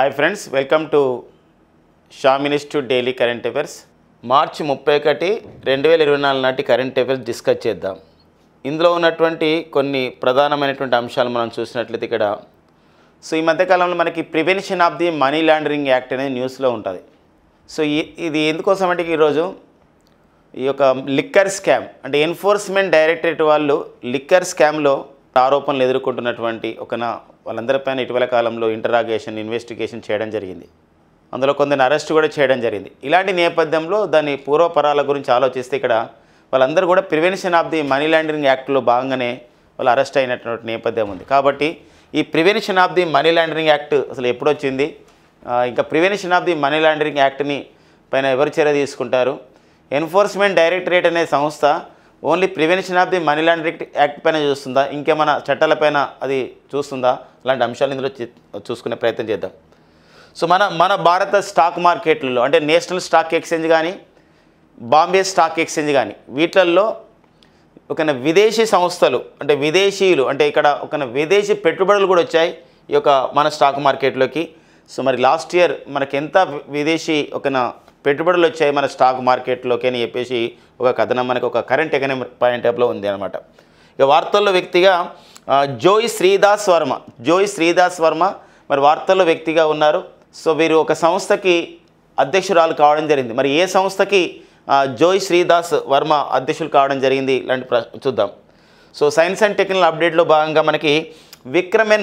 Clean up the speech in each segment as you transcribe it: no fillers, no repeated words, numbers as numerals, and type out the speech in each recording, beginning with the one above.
Hi friends, welcome to Sham institute daily current affairs. March 31, 2024 నాటి current affairs discuss చేద్దాం. ఇందులో ఉన్నటువంటి కొన్ని ప్రధానమైనటువంటి అంశాలు మనం చూసినట్లయితే ఇక్కడ ఈ మధ్యకాలంలో మనకి prevention of the money laundering act అనేది న్యూస్లో ఉంటుంది. ఇది ఎందుకోసం అంటే ఈరోజు ఈ యొక్క లిక్కర్ స్కామ్ అంటే ఎన్ఫోర్స్మెంట్ డైరెక్టరేట్ వాళ్ళు లిక్కర్ స్కామ్లో ఆరోపణలు ఎదుర్కొంటున్నటువంటి వాళ్ళందరిపైన ఇటీవల కాలంలో ఇన్వెస్టిగేషన్ చేయడం జరిగింది. అందులో కొందరిని అరెస్ట్ కూడా చేయడం జరిగింది. ఇలాంటి నేపథ్యంలో దాని పూర్వపరాల గురించి ఆలోచిస్తే ఇక్కడ వాళ్ళందరూ కూడా prevention of the money laundering యాక్ట్లో భాగంగానే వాళ్ళు అరెస్ట్ అయినటువంటి నేపథ్యం ఉంది. కాబట్టి ఈ prevention of the money laundering act అసలు ఎప్పుడు వచ్చింది, ఇంకా prevention of the money laundering యాక్ట్ని పైన ఎవరు చర్య తీసుకుంటారు, ఎన్ఫోర్స్మెంట్ డైరెక్టరేట్ అనే సంస్థ only prevention of the money laundering act పైన చూస్తుందా, ఇంకేమైనా చట్టాలపైన అది చూస్తుందా, అలాంటి అంశాలు ఇందులో చూసుకునే ప్రయత్నం చేద్దాం. మన భారత స్టాక్ మార్కెట్లలో అంటే నేషనల్ స్టాక్ ఎక్స్చేంజ్ కానీ బాంబే స్టాక్ ఎక్స్చేంజ్ కానీ వీటిల్లో విదేశీ సంస్థలు అంటే విదేశీయులు అంటే ఇక్కడ విదేశీ పెట్టుబడులు కూడా వచ్చాయి ఈ యొక్క మన స్టాక్ మార్కెట్లోకి. మరి లాస్ట్ ఇయర్ మనకి ఎంత విదేశీ పెట్టుబడులు వచ్చాయి మన స్టాక్ మార్కెట్లోకి అని చెప్పేసి ఒక కథనం మనకు ఒక కరెంట్ ఎకనామిక్ పాయింట్ ఆఫ్లో ఉంది అనమాట. ఇక వార్తల్లో వ్యక్తిగా జోయ్ శ్రీదాస్ వర్మ మరి వార్తల్లో వ్యక్తిగా ఉన్నారు. వీరు ఒక సంస్థకి అధ్యక్షురాలు కావడం జరిగింది. మరి ఏ సంస్థకి జోయ్ శ్రీదాస్ వర్మ అధ్యక్షులు కావడం జరిగింది ఇలాంటి చూద్దాం. సైన్స్ అండ్ టెక్నికల్ అప్డేట్లో భాగంగా మనకి విక్రమ్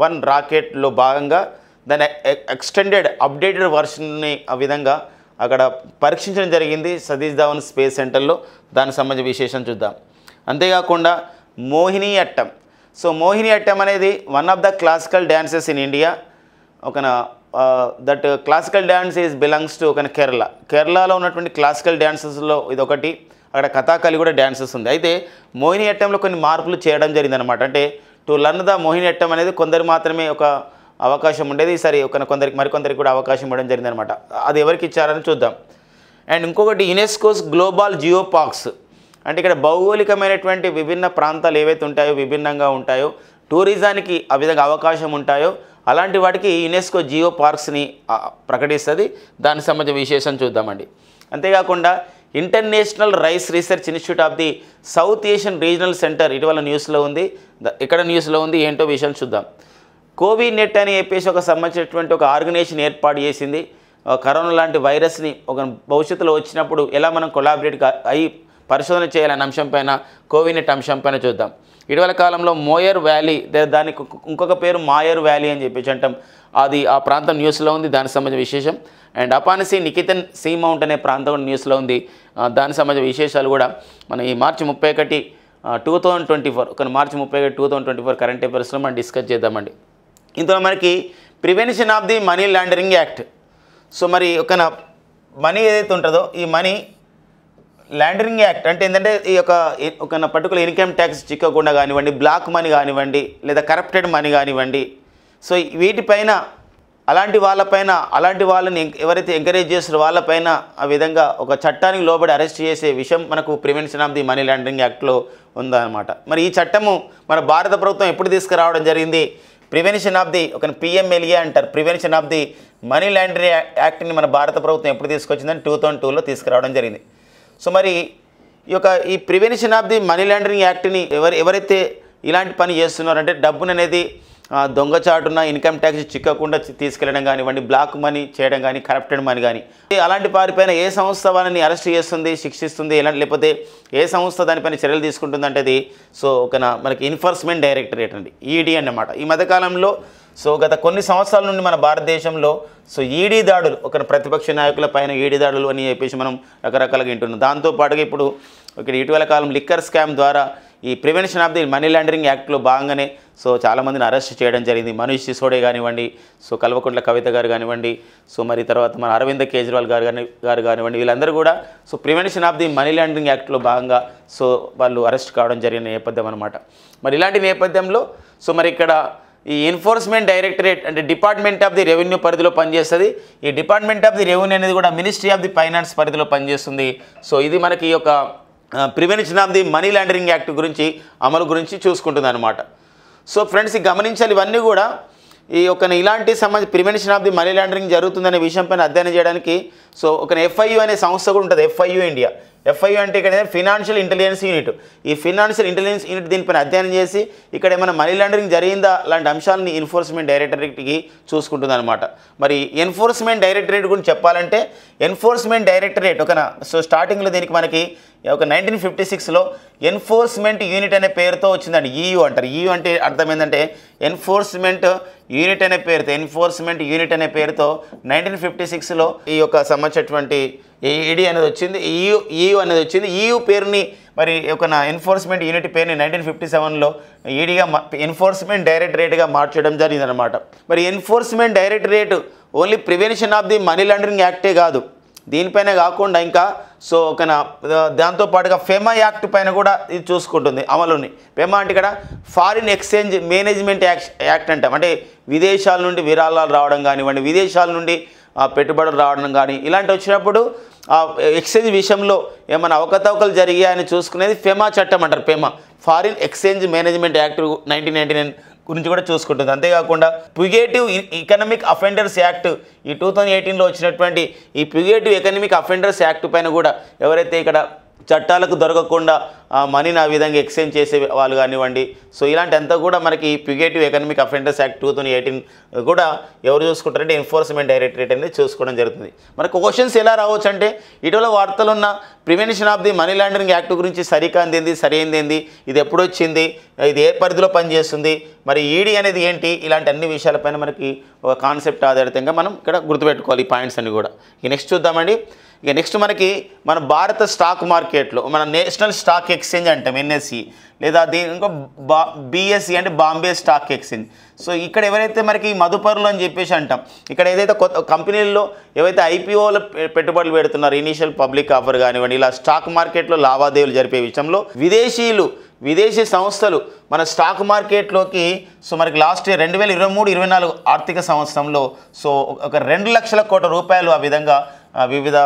1 రాకెట్లో భాగంగా దాని ఎక్స్టెండెడ్ అప్డేటెడ్ వర్షన్ని ఆ విధంగా అక్కడ పరీక్షించడం జరిగింది సతీష్ ధావన్ స్పేస్ సెంటర్లో. దానికి సంబంధించిన విశేషం చూద్దాం. అంతేకాకుండా మోహిని అట్టం అనేది one of the classical dances in India. That classical dance belongs to కేరళలో ఉన్నటువంటి క్లాసికల్ డ్యాన్సెస్లో ఇది ఒకటి. అక్కడ కథాకళి కూడా డ్యాన్సెస్ ఉంది. అయితే మోహిని అట్టంలో కొన్ని మార్పులు చేయడం జరిగిందనమాట. అంటే to learn the Mohini Aattam అనేది కొందరు మాత్రమే ఒక అవకాశం ఉండేది, ఈసారి మరికొందరికి కూడా అవకాశం ఇవ్వడం జరిగిందనమాట. అది ఎవరికి ఇచ్చారని చూద్దాం. అండ్ ఇంకొకటి యునెస్కోస్ గ్లోబల్ జియో పార్క్స్ అంటే ఇక్కడ భౌగోళికమైనటువంటి విభిన్న ప్రాంతాలు ఏవైతే ఉంటాయో విభిన్నంగా ఉంటాయో టూరిజానికి ఆ విధంగా అవకాశం ఉంటాయో అలాంటి వాటికి యునెస్కో జియో పార్క్స్ని ప్రకటిస్తుంది. దానికి సంబంధించిన విశేషం చూద్దామండి. అంతేకాకుండా international rice research institute of the south Asian regional centre ఇటీవల న్యూస్లో ఉంది. ఎక్కడ న్యూస్లో ఉంది ఏంటో విషయాలు చూద్దాం. కోవినెట్ అని చెప్పేసి సంబంధించినటువంటి ఒక ఆర్గనైజేషన్ ఏర్పాటు చేసింది. కరోనా లాంటి వైరస్ని భవిష్యత్తులో వచ్చినప్పుడు ఎలా మనం కొలాబరేట్ అయ్యి పరిశోధన చేయాలనే అంశంపైన కోవినెట్ అంశంపైన చూద్దాం. ఇటీవల కాలంలో మోయర్ వ్యాలీ దానికి ఇంకొక పేరు మాయర్ వ్యాలీ అని చెప్పేసి అంటాం, అది ఆ ప్రాంతం న్యూస్లో ఉంది. దానికి సంబంధించిన విశేషం. అండ్ అపానసీ నికేతన్ సీ మౌంట్ అనే ప్రాంతం న్యూస్లో ఉంది. దానికి సంబంధించిన విశేషాలు కూడా మనం ఈ మార్చి 31, 2024 మార్చి 31, 2024 కరెంట్ అఫైర్స్లో మనం డిస్కస్ చేద్దామండి. ఇందులో మనకి prevention of the money laundering act. మరి మనీ ఏదైతే ఉంటుందో ఈ మనీ లాండరింగ్ యాక్ట్ అంటే ఏంటంటే ఈ ఒక పర్టికులర్ ఇన్కమ్ ట్యాక్స్ చిక్కకుండా కానివ్వండి, బ్లాక్ మనీ కానివ్వండి, లేదా కరప్టెడ్ మనీ కానివ్వండి, వీటిపైన అలాంటి వాళ్ళని ఎవరైతే ఎంకరేజ్ చేస్తారో వాళ్ళపైన ఆ విధంగా ఒక చట్టానికి లోబడి అరెస్ట్ చేసే విషయం మనకు prevention of the money laundering యాక్ట్లో ఉందన్నమాట. మరి ఈ చట్టము మన భారత ప్రభుత్వం ఎప్పుడు తీసుకురావడం జరిగింది, ప్రివెన్షన్ ఆఫ్ ది PMLA అంటారు, prevention of the money laundering యాక్ట్ని మన భారత ప్రభుత్వం ఎప్పుడు తీసుకొచ్చిందని 2002లో తీసుకురావడం జరిగింది. మరి ఈ prevention of the money laundering యాక్ట్ని ఎవరైతే ఇలాంటి పని చేస్తున్నారంటే డబ్బును అనేది దొంగచాటున ఇన్కమ్ ట్యాక్స్ చిక్కకుండా తీసుకెళ్ళడం కానివ్వండి, బ్లాక్ మనీ చేయడం కానీ, కరప్టెడ్ మనీ కానీ, అలాంటి వారిపైన ఏ సంస్థ వాళ్ళని అరెస్ట్ చేస్తుంది, శిక్షిస్తుంది, లేకపోతే ఏ సంస్థ దానిపైన చర్యలు తీసుకుంటుందంటే అది మనకి ఎన్ఫోర్స్మెంట్ డైరెక్టరేట్ అండి, ఈడీ అన్నమాట. ఈ మధ్యకాలంలో గత కొన్ని సంవత్సరాల నుండి మన భారతదేశంలో ఈడీ దాడులు ప్రతిపక్ష నాయకుల పైన ఈడీ దాడులు అని చెప్పేసి మనం రకరకాలుగా వింటున్నాం. దాంతోపాటుగా ఇప్పుడు ఇటీవల కాలం లిక్కర్ స్కామ్ ద్వారా ఈ prevention of the money laundering యాక్ట్లో భాగంగానే చాలామందిని అరెస్ట్ చేయడం జరిగింది. మనీష్ సిసోడే కానివ్వండి, కల్వకుంట్ల కవిత గారు కానివ్వండి, మరి తర్వాత మన అరవింద్ కేజ్రీవాల్ గారు కానివ్వండి, వీళ్ళందరూ కూడా prevention of the money laundering యాక్ట్లో భాగంగా వాళ్ళు అరెస్ట్ కావడం జరిగిన నేపథ్యం అనమాట. మరి ఇలాంటి నేపథ్యంలో మరి ఇక్కడ ఈ ఎన్ఫోర్స్మెంట్ డైరెక్టరేట్ అంటే డిపార్ట్మెంట్ ఆఫ్ ది రెవెన్యూ పరిధిలో పనిచేస్తుంది. ఈ డిపార్ట్మెంట్ ఆఫ్ ది రెవెన్యూ అనేది కూడా మినిస్ట్రీ ఆఫ్ ది ఫైనాన్స్ పరిధిలో పనిచేస్తుంది. ఇది మనకి ఈ యొక్క prevention of the money laundering act గురించి అమలు గురించి చూసుకుంటుంది అనమాట. సో ఫ్రెండ్స్ గమనించాలి, ఇవన్నీ కూడా ఈ ఒక ఇలాంటి prevention of the money laundering జరుగుతుందనే విషయం పైన అధ్యయనం చేయడానికి సో ఒక FIU అనే సంస్థ కూడా ఉంటుంది, FIU ఇండియా. FIU అంటే ఇక్కడ ఫినాన్షియల్ ఇంటెలిజెన్స్ యూనిట్. ఈ ఫినాన్షియల్ ఇంటెలిజెన్స్ యూనిట్ దీనిపైన అధ్యయనం చేసి ఇక్కడ ఏమైనా మనీ లాండరింగ్ జరిగిందా లాంటి అంశాలని ఎన్ఫోర్స్మెంట్ డైరెక్టరేట్కి చూసుకుంటుంది అనమాట. మరి ఎన్ఫోర్స్మెంట్ డైరెక్టరేట్ గురించి చెప్పాలంటే ఎన్ఫోర్స్మెంట్ డైరెక్టరేట్ సో స్టార్టింగ్లో దీనికి మనకి 1956లో ఎన్ఫోర్స్మెంట్ యూనిట్ అనే పేరుతో వచ్చిందండి. EU అంటారు. EU అంటే అర్థం ఏంటంటే ఎన్ఫోర్స్మెంట్ యూనిట్ అనే పేరుతో 1956లో ఈ యొక్క సంబంధించినటువంటి ED అనేది వచ్చింది, EU అనేది వచ్చింది. EU పేరుని మరి ఒక ఎన్ఫోర్స్మెంట్ యూనిట్ పేరుని 1957లో EDగా ఎన్ఫోర్స్మెంట్ డైరెక్టరేట్గా మార్చడం జరిగిందనమాట. మరి enforcement directorate only prevention of the money laundering యాక్టే కాదు, దీనిపైన కాకుండా ఇంకా సో దాంతోపాటుగా ఫెమా యాక్ట్ పైన కూడా ఇది చూసుకుంటుంది అమలుని. ఫెమా అంటే ఇక్కడ ఫారిన్ ఎక్స్చేంజ్ మేనేజ్మెంట్ యాక్ట్ అంటాం. అంటే విదేశాల నుండి విరాళాలు రావడం కానివ్వండి, విదేశాల నుండి పెట్టుబడులు రావడం కానీ ఇలాంటి వచ్చినప్పుడు ఎక్స్చేంజ్ విషయంలో ఏమైనా అవకతవకలు జరిగాయని చూసుకునేది ఫెమా చట్టం అంటారు. FEMA foreign exchange management act 1999 గురించి కూడా చూసుకుంటుంది. అంతేకాకుండా ప్యుగేటివ్ ఎకనామిక్ అఫెండర్స్ యాక్ట్ ఈ 2018లో వచ్చినటువంటి ఈ ప్యుగేటివ్ ఎకనామిక్ అఫెండర్స్ యాక్ట్ పైన కూడా ఎవరైతే ఇక్కడ చట్టాలకు దొరకకుండా మనీని ఆ విధంగా ఎక్స్చేంజ్ చేసే వాళ్ళు కానివ్వండి, సో ఇలాంటి అంతా కూడా మనకి ప్యుగేటివ్ ఎకనామిక్ అఫెండర్స్ యాక్ట్ 2018 కూడా ఎవరు చూసుకుంటారంటే ఎన్ఫోర్స్మెంట్ డైరెక్టరేట్ అనేది చూసుకోవడం జరుగుతుంది. మనకు క్వశ్చన్స్ ఎలా రావచ్చు అంటే ఇటీవల వార్తలు ఉన్న prevention of the money laundering act గురించి సరికాంది ఏంది, సరైనది ఏంది, ఇది ఎప్పుడు వచ్చింది, ఇది ఏ పరిధిలో పనిచేస్తుంది, మరి ED అనేది ఏంటి, ఇలాంటి అన్ని విషయాలపైన మనకి ఒక కాన్సెప్ట్ ఆధారితంగా మనం ఇక్కడ గుర్తుపెట్టుకోవాలి ఈ పాయింట్స్ అన్ని కూడా. ఇక నెక్స్ట్ చూద్దామండి. ఇక నెక్స్ట్ మనకి మన భారత స్టాక్ మార్కెట్లో మన నేషనల్ స్టాక్ ఎక్స్చేంజ్ అంటాం NSE, లేదా దీని ఇంకో BSE అంటే బాంబే స్టాక్ ఎక్స్చేంజ్. సో ఇక్కడ ఎవరైతే మనకి మదుపరులు అని చెప్పేసి అంటాం, ఇక్కడ ఏదైతే కొత్త కంపెనీల్లో ఏవైతే IPOలో పెట్టుబడులు పెడుతున్నారు, ఇనీషియల్ పబ్లిక్ ఆఫర్ కానివ్వండి, ఇలా స్టాక్ మార్కెట్లో లావాదేవీలు జరిపే విషయంలో విదేశీ సంస్థలు మన స్టాక్ మార్కెట్లోకి సో మనకి లాస్ట్ ఇయర్ 2023-24 ఆర్థిక సంవత్సరంలో సో ఒక 2 లక్షల కోట్ల రూపాయలు ఆ విధంగా వివిధ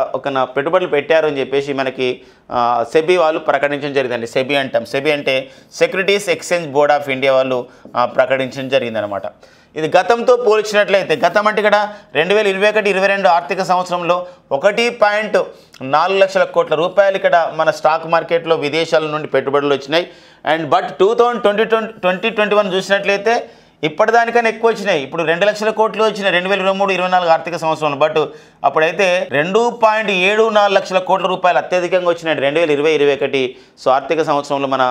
పెట్టుబడులు పెట్టారు అని చెప్పేసి మనకి సెబీ వాళ్ళు ప్రకటించడం జరిగిందండి. సెబీ అంటాం. సెబీ అంటే securities exchange board of India వాళ్ళు ప్రకటించడం జరిగిందనమాట. ఇది గతంతో పోల్చినట్లయితే గతం అంటే ఇక్కడ 2021-22 ఆర్థిక సంవత్సరంలో 1.4 లక్షల కోట్ల రూపాయలు ఇక్కడ మన స్టాక్ మార్కెట్లో విదేశాల నుండి పెట్టుబడులు వచ్చినాయి. అండ్ బట్ 2021 చూసినట్లయితే ఇప్పటిదానికన్నా ఎక్కువ వచ్చినాయి. ఇప్పుడు 2 లక్షల కోట్లు వచ్చినాయి 2023-24 ఆర్థిక సంవత్సరంలో. బట్ అప్పుడైతే 2.74 లక్షల కోట్ల రూపాయలు అత్యధికంగా వచ్చినాయి 2020-21 సో ఆర్థిక సంవత్సరంలో మన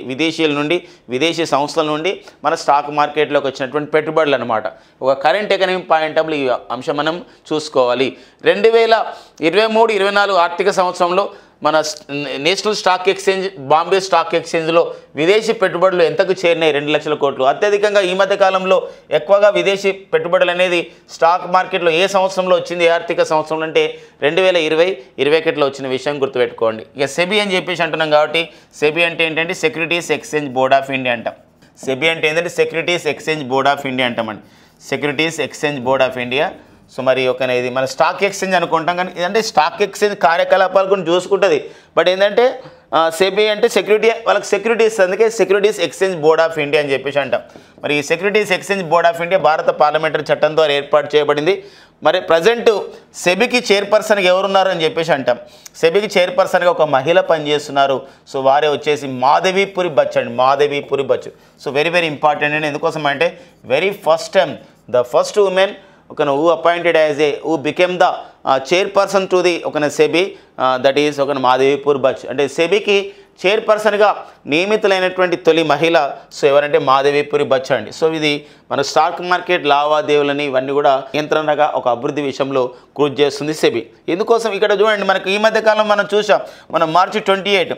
విదేశీయుల నుండి విదేశీ సంస్థల నుండి మన స్టాక్ మార్కెట్లోకి వచ్చినటువంటి పెట్టుబడులు అనమాట. ఒక కరెంట్ ఎకనామిక్ పాయింట్ ఆఫ్ ఈ అంశం మనం చూసుకోవాలి. 2023-24 ఆర్థిక సంవత్సరంలో మన national stock exchange Bombay stock ఎక్స్చేంజ్లో విదేశీ పెట్టుబడులు ఎంతకు చేరినాయి 2 లక్షల కోట్లు. అత్యధికంగా ఈ మధ్య కాలంలో ఎక్కువగా విదేశీ పెట్టుబడులు అనేది స్టాక్ మార్కెట్లో ఏ సంవత్సరంలో వచ్చింది, ఏ ఆర్థిక సంవత్సరంలో అంటే 2020-21లో వచ్చిన విషయం గుర్తుపెట్టుకోండి. ఇక సెబీ అని చెప్పేసి అంటున్నాం కాబట్టి సెబీ అంటే ఏంటంటే securities exchange board of India అంటాం. సెబీ అంటే ఏంటంటే securities exchange board of India అంటామండి. Securities exchange board of India. So మరి ఇది మన స్టాక్ ఎక్స్చేంజ్ అనుకుంటాం, కానీ ఇదంటే స్టాక్ ఎక్స్చేంజ్ కార్యకలాపాలు కూడా చూసుకుంటుంది. బట్ ఏంటంటే సెబీ అంటే వాళ్ళకి సెక్యూరిటీస్, అందుకే securities exchange board of India అని చెప్పేసి అంటాం. మరి ఈ securities exchange board of India భారత పార్లమెంటరీ చట్టం ద్వారా ఏర్పాటు చేయబడింది. మరి ప్రజెంట్ సెబీకి చైర్పర్సన్గా ఎవరున్నారు అని చెప్పేసి అంటాం. సెబీకి చైర్పర్సన్గా ఒక మహిళ పనిచేస్తున్నారు. సో వారే వచ్చేసి మాధవీపురి బచ్ అండి, Madhabi Puri Butch. So very very important అండి. ఎందుకోసం అంటే very first time the first women who appointed as who became the chairperson to the SEBI, that is Madhabi Puri Buch. అంటే సెబీకి చైర్పర్సన్గా నియమితులైనటువంటి తొలి మహిళ సో ఎవరంటే మాధవీపురి బచ్ అండి. సో ఇది మన స్టాక్ మార్కెట్ లావాదేవీలని ఇవన్నీ కూడా నియంత్రణగా ఒక అభివృద్ధి విషయంలో కృషి చేస్తుంది సెబీ. ఎందుకోసం ఇక్కడ చూడండి, మనకు ఈ మధ్యకాలం మనం చూసాం, మనం March 28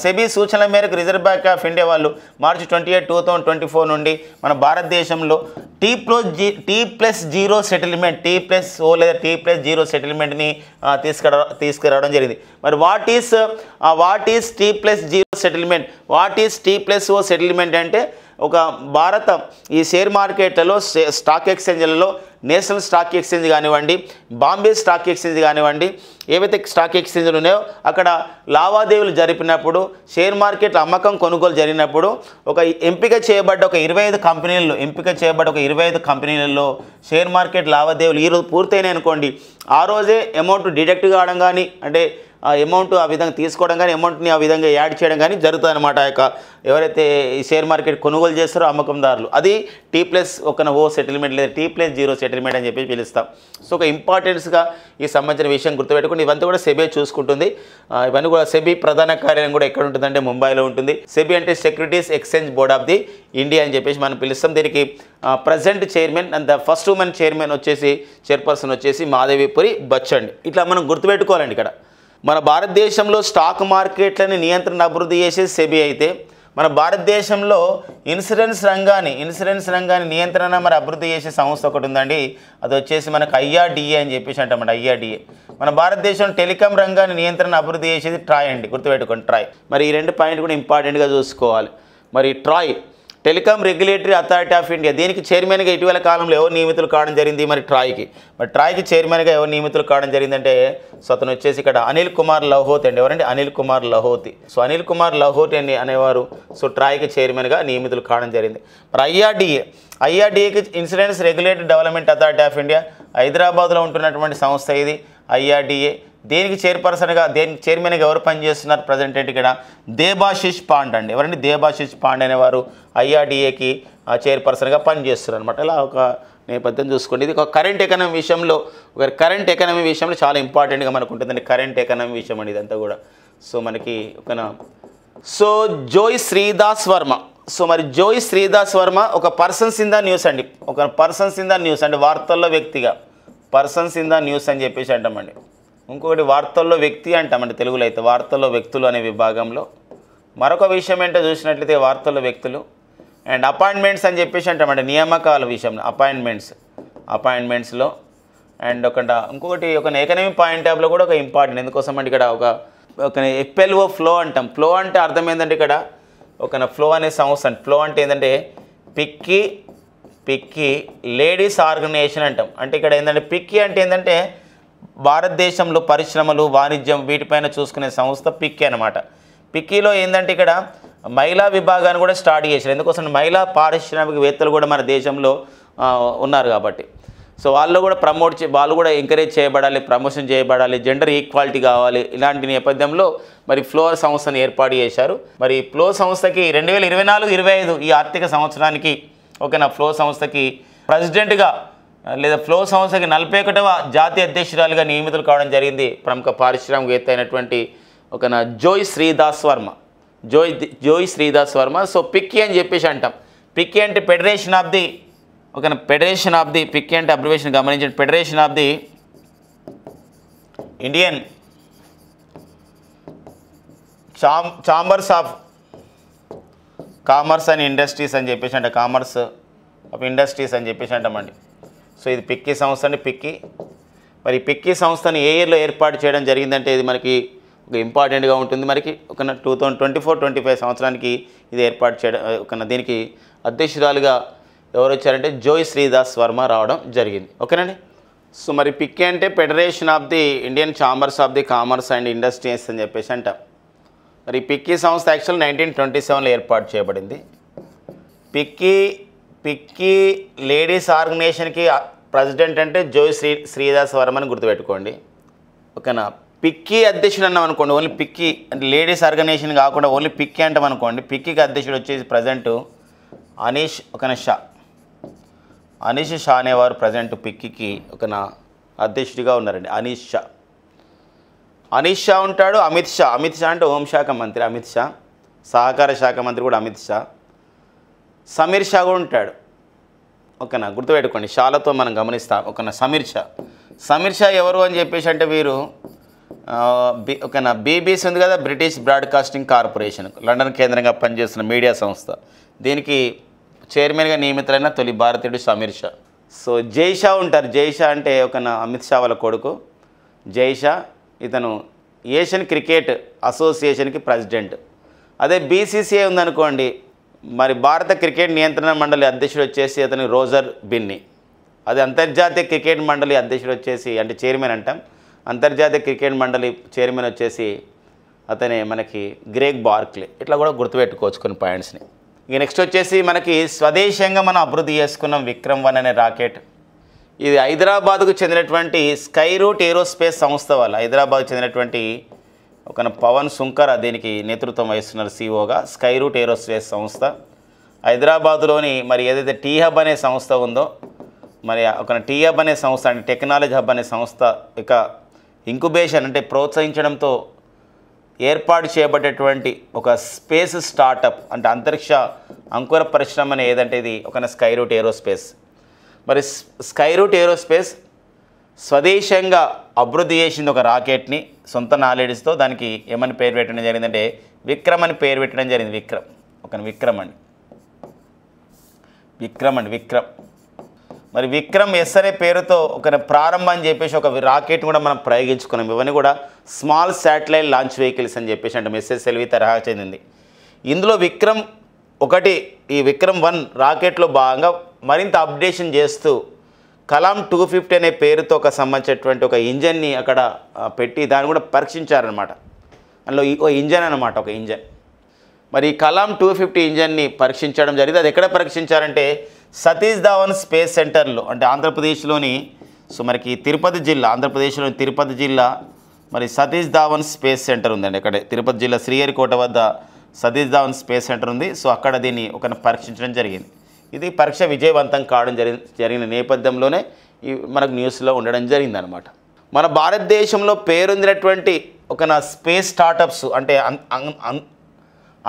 సెబీ సూచనల మేరకు రిజర్వ్ బ్యాంక్ ఆఫ్ ఇండియా వాళ్ళు March 28, 2024 నుండి మన భారతదేశంలో T+0 సెటిల్మెంట్, T+O లేదా T+0 సెటిల్మెంట్ని తీసుకురావడం జరిగింది. మరి what is T+0 settlement, what is T+O settlement అంటే భారత ఈ షేర్ మార్కెట్లలో స్టాక్ ఎక్స్చేంజ్లలో నేషనల్ స్టాక్ ఎక్స్చేంజ్ కానివ్వండి, బాంబే స్టాక్ ఎక్స్చేంజ్ కానివ్వండి, ఏవైతే స్టాక్ ఎక్స్చేంజ్లు ఉన్నాయో అక్కడ లావాదేవీలు జరిపినప్పుడు, షేర్ మార్కెట్ల అమ్మకం కొనుగోలు జరిగినప్పుడు ఎంపిక చేయబడ్డ ఒక 25 కంపెనీలలో షేర్ మార్కెట్ లావాదేవీలు ఈరోజు పూర్తయినాయి అనుకోండి, ఆ రోజే అమౌంట్ డిడక్ట్ కావడం కానీ, అంటే ఆ అమౌంట్ ఆ విధంగా తీసుకోవడం కానీ, అమౌంట్ని ఆ విధంగా యాడ్ చేయడం కానీ జరుగుతుంది అనమాట. ఆ యొక్క ఎవరైతే ఈ షేర్ మార్కెట్ కొనుగోలు చేస్తారో అమ్మకందారులు, అది T+1 సెటిల్మెంట్ లేదా T+0 సెటిల్మెంట్ అని చెప్పి పిలుస్తాం. సో ఒక ఇంపార్టెన్స్గా ఈ సంబంధించిన విషయం గుర్తుపెట్టుకుని ఇవంతా కూడా సెబీ చూసుకుంటుంది. ఇవన్నీ కూడా సెబీ ప్రధాన కార్యాలయం కూడా ఎక్కడ ఉంటుందంటే ముంబైలో ఉంటుంది. సెబీ అంటే securities exchange board of the India అని చెప్పేసి మనం పిలుస్తాం. దీనికి present chairman and the first women chairperson వచ్చేసి మాధవీపురి బచ్చండి. ఇట్లా మనం గుర్తుపెట్టుకోవాలండి. ఇక్కడ మన భారతదేశంలో స్టాక్ మార్కెట్లని నియంత్రణ అభివృద్ధి చేసేది సెబీ అయితే, మన భారతదేశంలో ఇన్సూరెన్స్ రంగాన్ని నియంత్రణ మరి అభివృద్ధి చేసే సంస్థ ఒకటి ఉందండి. అది వచ్చేసి మనకు IRDA అని చెప్పేసి అంటామండి. IRDA. మన భారతదేశం టెలికాం రంగాన్ని నియంత్రణ అభివృద్ధి చేసేది ట్రాయ్ అండి, గుర్తుపెట్టుకోండి ట్రాయ్. మరి ఈ 2 పాయింట్ కూడా ఇంపార్టెంట్గా చూసుకోవాలి. మరి Troy telecom regulatory authority of India, దీనికి చైర్మన్గా ఇటీవల కాలంలో ఎవరు నియమితులు కావడం జరిగింది? మరి ట్రాయ్కి చైర్మన్గా ఎవరు నియమితులు కావడం జరిగిందంటే, సో అతను వచ్చేసి ఇక్కడ అనిల్ కుమార్ లహోతి అండి. ఎవరండి? అనిల్ కుమార్ లహోతి. సో అనిల్ కుమార్ లహోతి అని అనేవారు సో ట్రాయ్కి చైర్మన్గా నియమితులు కావడం జరిగింది. మరి IRDAకి insurance regulatory development authority of India, హైదరాబాద్లో ఉంటున్నటువంటి సంస్థ ఇది IRDA. దేనికి చైర్మన్గా ఎవరు పనిచేస్తున్నారు? ప్రజెంట్ ఇక్కడ దేబాశిష్ పాండ్ అండి. ఎవరండి? దేబాశిష్ పాండ్ అనేవారు IRDAకి చైర్పర్సన్గా పనిచేస్తున్నారు అనమాట. ఇలా ఒక నేపథ్యం చూసుకోండి. ఇది ఒక కరెంట్ ఎకనమీ విషయంలో చాలా ఇంపార్టెంట్గా మనకు ఉంటుందండి. కరెంట్ ఎకనమీ విషయం అండి ఇదంతా కూడా. సో మనకి జోయ్ శ్రీదాస్ వర్మ ఒక పర్సన్స్ ఇన్ ద న్యూస్ అండి. అంటే వార్తల్లో వ్యక్తిగా పర్సన్స్ ఇన్ ద న్యూస్ అని చెప్పేసి అంటామండి. ఇంకొకటి వార్తల్లో వ్యక్తి అంటామండి తెలుగులో అయితే, వార్తల్లో వ్యక్తులు అనే విభాగంలో. మరొక విషయం ఏంటో చూసినట్లయితే వార్తల్లో వ్యక్తులు అండ్ అపాయింట్మెంట్స్ అని చెప్పేసి అంటామండి, నియామకాల విషయంలో అపాయింట్మెంట్స్లో. అండ్ ఇంకొకటి ఒక ఎకనమీ పాయింట్ ఆఫ్లో కూడా ఒక ఇంపార్టెంట్. ఎందుకోసం అంటే ఇక్కడ ఒక FLO ఫ్లో అంటాం. ఫ్లో అంటే అర్థం ఏంటంటే ఇక్కడ ఫ్లో అనే సంస్థ. ఫ్లో అంటే ఏంటంటే పిక్కీ లేడీస్ ఆర్గనైజేషన్ అంటాం. అంటే ఇక్కడ ఏంటంటే పిక్కీ అంటే ఏంటంటే భారతదేశంలో పరిశ్రమలు, వాణిజ్యం వీటిపైన చూసుకునే సంస్థ పిక్కీ అనమాట. పిక్కీలో ఏంటంటే ఇక్కడ మహిళా విభాగాన్ని కూడా స్టార్ట్ చేశారు. ఎందుకోసం మహిళా పారిశ్రామికవేత్తలు కూడా మన దేశంలో ఉన్నారు కాబట్టి, సో వాళ్ళు కూడా ఎంకరేజ్ చేయబడాలి, ప్రమోషన్ చేయబడాలి, జెండర్ ఈక్వాలిటీ కావాలి. ఇలాంటి నేపథ్యంలో మరి ఫ్లో సంస్థను ఏర్పాటు చేశారు. మరి ఫ్లో సంస్థకి 2024-25 ఈ ఆర్థిక సంవత్సరానికి ఫ్లో సంస్థకి ప్రెసిడెంట్గా లేదా ఫ్లో సంస్థకి 41వ జాతీయ అధ్యక్షురాలుగా నియమితులు కావడం జరిగింది ప్రముఖ పారిశ్రామికవేత్త అయినటువంటి జోయ్ శ్రీదాస్ వర్మ. సో పిక్కీ అని చెప్పేసి అంటాం. పిక్కీ అంటే ఫెడరేషన్ ఆఫ్ ది పిక్కీ అంటే అబ్రివేషన్ గమనించండి. Federation of the Indian chambers of commerce and industries అని చెప్పేసి అంటే కామర్స్ ఆఫ్ ఇండస్ట్రీస్ అని చెప్పేసి అంటామండి. సో ఇది పిక్కీ సంస్థ అండి. మరి పిక్కీ సంస్థని ఏ ఇయర్లో ఏర్పాటు చేయడం జరిగిందంటే ఇది మనకి ఒక ఇంపార్టెంట్గా ఉంటుంది. మనకి 2024-25 సంవత్సరానికి ఇది ఏర్పాటు చేయడం దీనికి అధ్యక్షురాలుగా ఎవరు వచ్చారంటే జోయ్ శ్రీదాస్ వర్మ రావడం జరిగింది. ఓకేనండి. సో మరి పిక్కీ అంటే federation of the Indian chambers of the commerce and industries అని చెప్పేసి అంటాం. మరి పిక్కీ సంస్థ యాక్చువల్ 1927లో ఏర్పాటు చేయబడింది. పిక్కీ లేడీస్ ఆర్గనైజేషన్కి ప్రెసిడెంట్ అంటే జోయ్ శ్రీదాస్ వర్మ అని గుర్తుపెట్టుకోండి. ఓకేనా. పిక్కీ అధ్యక్షుడు అన్నాం అనుకోండి, ఓన్లీ పిక్కీ అంటే లేడీస్ ఆర్గనైజేషన్ కాకుండా ఓన్లీ పిక్కీ అంటాం అనుకోండి. పిక్కీకి అధ్యక్షుడు వచ్చేసి ప్రజెంట్ అనీష్ షా అనేవారు ప్రజెంట్ పిక్కీకి అధ్యక్షుడిగా ఉన్నారండి. అనీష్ షా ఉంటాడు. అమిత్ షా అంటే హోంశాఖ మంత్రి అమిత్ షా, సహకార శాఖ మంత్రి కూడా అమిత్ షా. సమీర్ షా కూడా ఉంటాడు. ఓకేనా, గుర్తుపెట్టుకోండి. షాలతో మనం గమనిస్తాం. సమీర్ షా ఎవరు అని చెప్పేసి అంటే వీరు BBC ఉంది కదా, బ్రిటిష్ బ్రాడ్కాస్టింగ్ కార్పొరేషన్, లండన్ కేంద్రంగా పనిచేస్తున్న మీడియా సంస్థ. దీనికి చైర్మన్గా నియమితులైన తొలి భారతీయుడు సమీర్ షా. సో జై షా ఉంటారు. జై షా అంటే అమిత్ షా వాళ్ళ కొడుకు జై షా. ఇతను ఏషియన్ క్రికెట్ అసోసియేషన్కి ప్రెసిడెంట్. అదే BCCI ఉందనుకోండి, మరి భారత క్రికెట్ నియంత్రణ మండలి అధ్యక్షుడు వచ్చేసి అతను రోజర్ బిన్నీ. అది అంతర్జాతీయ క్రికెట్ మండలి అధ్యక్షుడు వచ్చేసి అంటే చైర్మన్ అంటాం. అంతర్జాతీయ క్రికెట్ మండలి చైర్మన్ వచ్చేసి అతనే మనకి గ్రేగ్ బార్క్లే. ఇట్లా కూడా గుర్తుపెట్టుకోవచ్చు కొన్ని పాయింట్స్ని. ఇక నెక్స్ట్ వచ్చేసి మనకి స్వదేశంగా మనం అభివృద్ధి చేసుకున్నాం విక్రమ్-1 అనే రాకెట్. ఇది హైదరాబాద్కు చెందినటువంటి స్కై రూట్ ఏరోస్పేస్ సంస్థ వాళ్ళు, హైదరాబాద్కు చెందినటువంటి ఒక పవన్ సుంకర దీనికి నేతృత్వం వహిస్తున్నారు సీఓగా. స్కై రూట్ ఏరోస్పేస్ సంస్థ హైదరాబాద్లోని మరి ఏదైతే టీ హబ్ అనే సంస్థ ఉందో, మరి ఒక టీ హబ్ అనే సంస్థ అంటే టెక్నాలజీ హబ్ అనే సంస్థ ఇక ఇంక్యుబేషన్ అంటే ప్రోత్సహించడంతో ఏర్పాటు చేయబడేటువంటి ఒక స్పేస్ స్టార్టప్ అంటే అంతరిక్ష అంకుర పరిశ్రమ అని ఏదంటే ఇది ఒక స్కై రూట్ ఏరోస్పేస్. మరి స్కై రూట్ ఏరోస్పేస్ స్వదేశంగా అభివృద్ధి చేసింది ఒక రాకెట్ని సొంత నాలెడ్జ్తో. దానికి ఏమని పేరు పెట్టడం జరిగిందంటే విక్రమ్ అని పేరు పెట్టడం జరిగింది. విక్రమ్ మరి విక్రమ్ ఎస్ అనే పేరుతో ఒక ప్రారంభం అని చెప్పేసి ఒక రాకెట్ కూడా మనం ప్రయోగించుకున్నాం. ఇవన్నీ కూడా స్మాల్ శాటిలైట్ లాంచ్ వెహికల్స్ అని చెప్పేసి అంటే SSLV తరహా చెందింది. ఇందులో ఈ విక్రమ్-1 రాకెట్లో భాగంగా మరింత అప్డేషన్ చేస్తూ కలాం 250 అనే పేరుతో సంబంధించినటువంటి ఒక ఇంజన్ని అక్కడ పెట్టి దాన్ని కూడా పరీక్షించారనమాట. అందులో ఒక ఇంజన్ మరి కలాం 250 ఇంజన్ని పరీక్షించడం జరిగింది. అది ఎక్కడ పరీక్షించారంటే సతీష్ ధావన్ స్పేస్ సెంటర్లో అంటే ఆంధ్రప్రదేశ్లోని మనకి ఆంధ్రప్రదేశ్లోని తిరుపతి జిల్లా మరి సతీష్ ధావన్ స్పేస్ సెంటర్ ఉందండి. అక్కడే తిరుపతి జిల్లా శ్రీహరికోట వద్ద సతీష్ ధావన్ స్పేస్ సెంటర్ ఉంది. అక్కడ దీన్ని పరీక్షించడం జరిగింది. ఇది పరీక్ష విజయవంతం కావడం జరిగిన నేపథ్యంలోనే మనకు న్యూస్లో ఉండడం జరిగిందనమాట. మన భారతదేశంలో పేరొందినటువంటి స్పేస్ స్టార్టప్స్ అంటే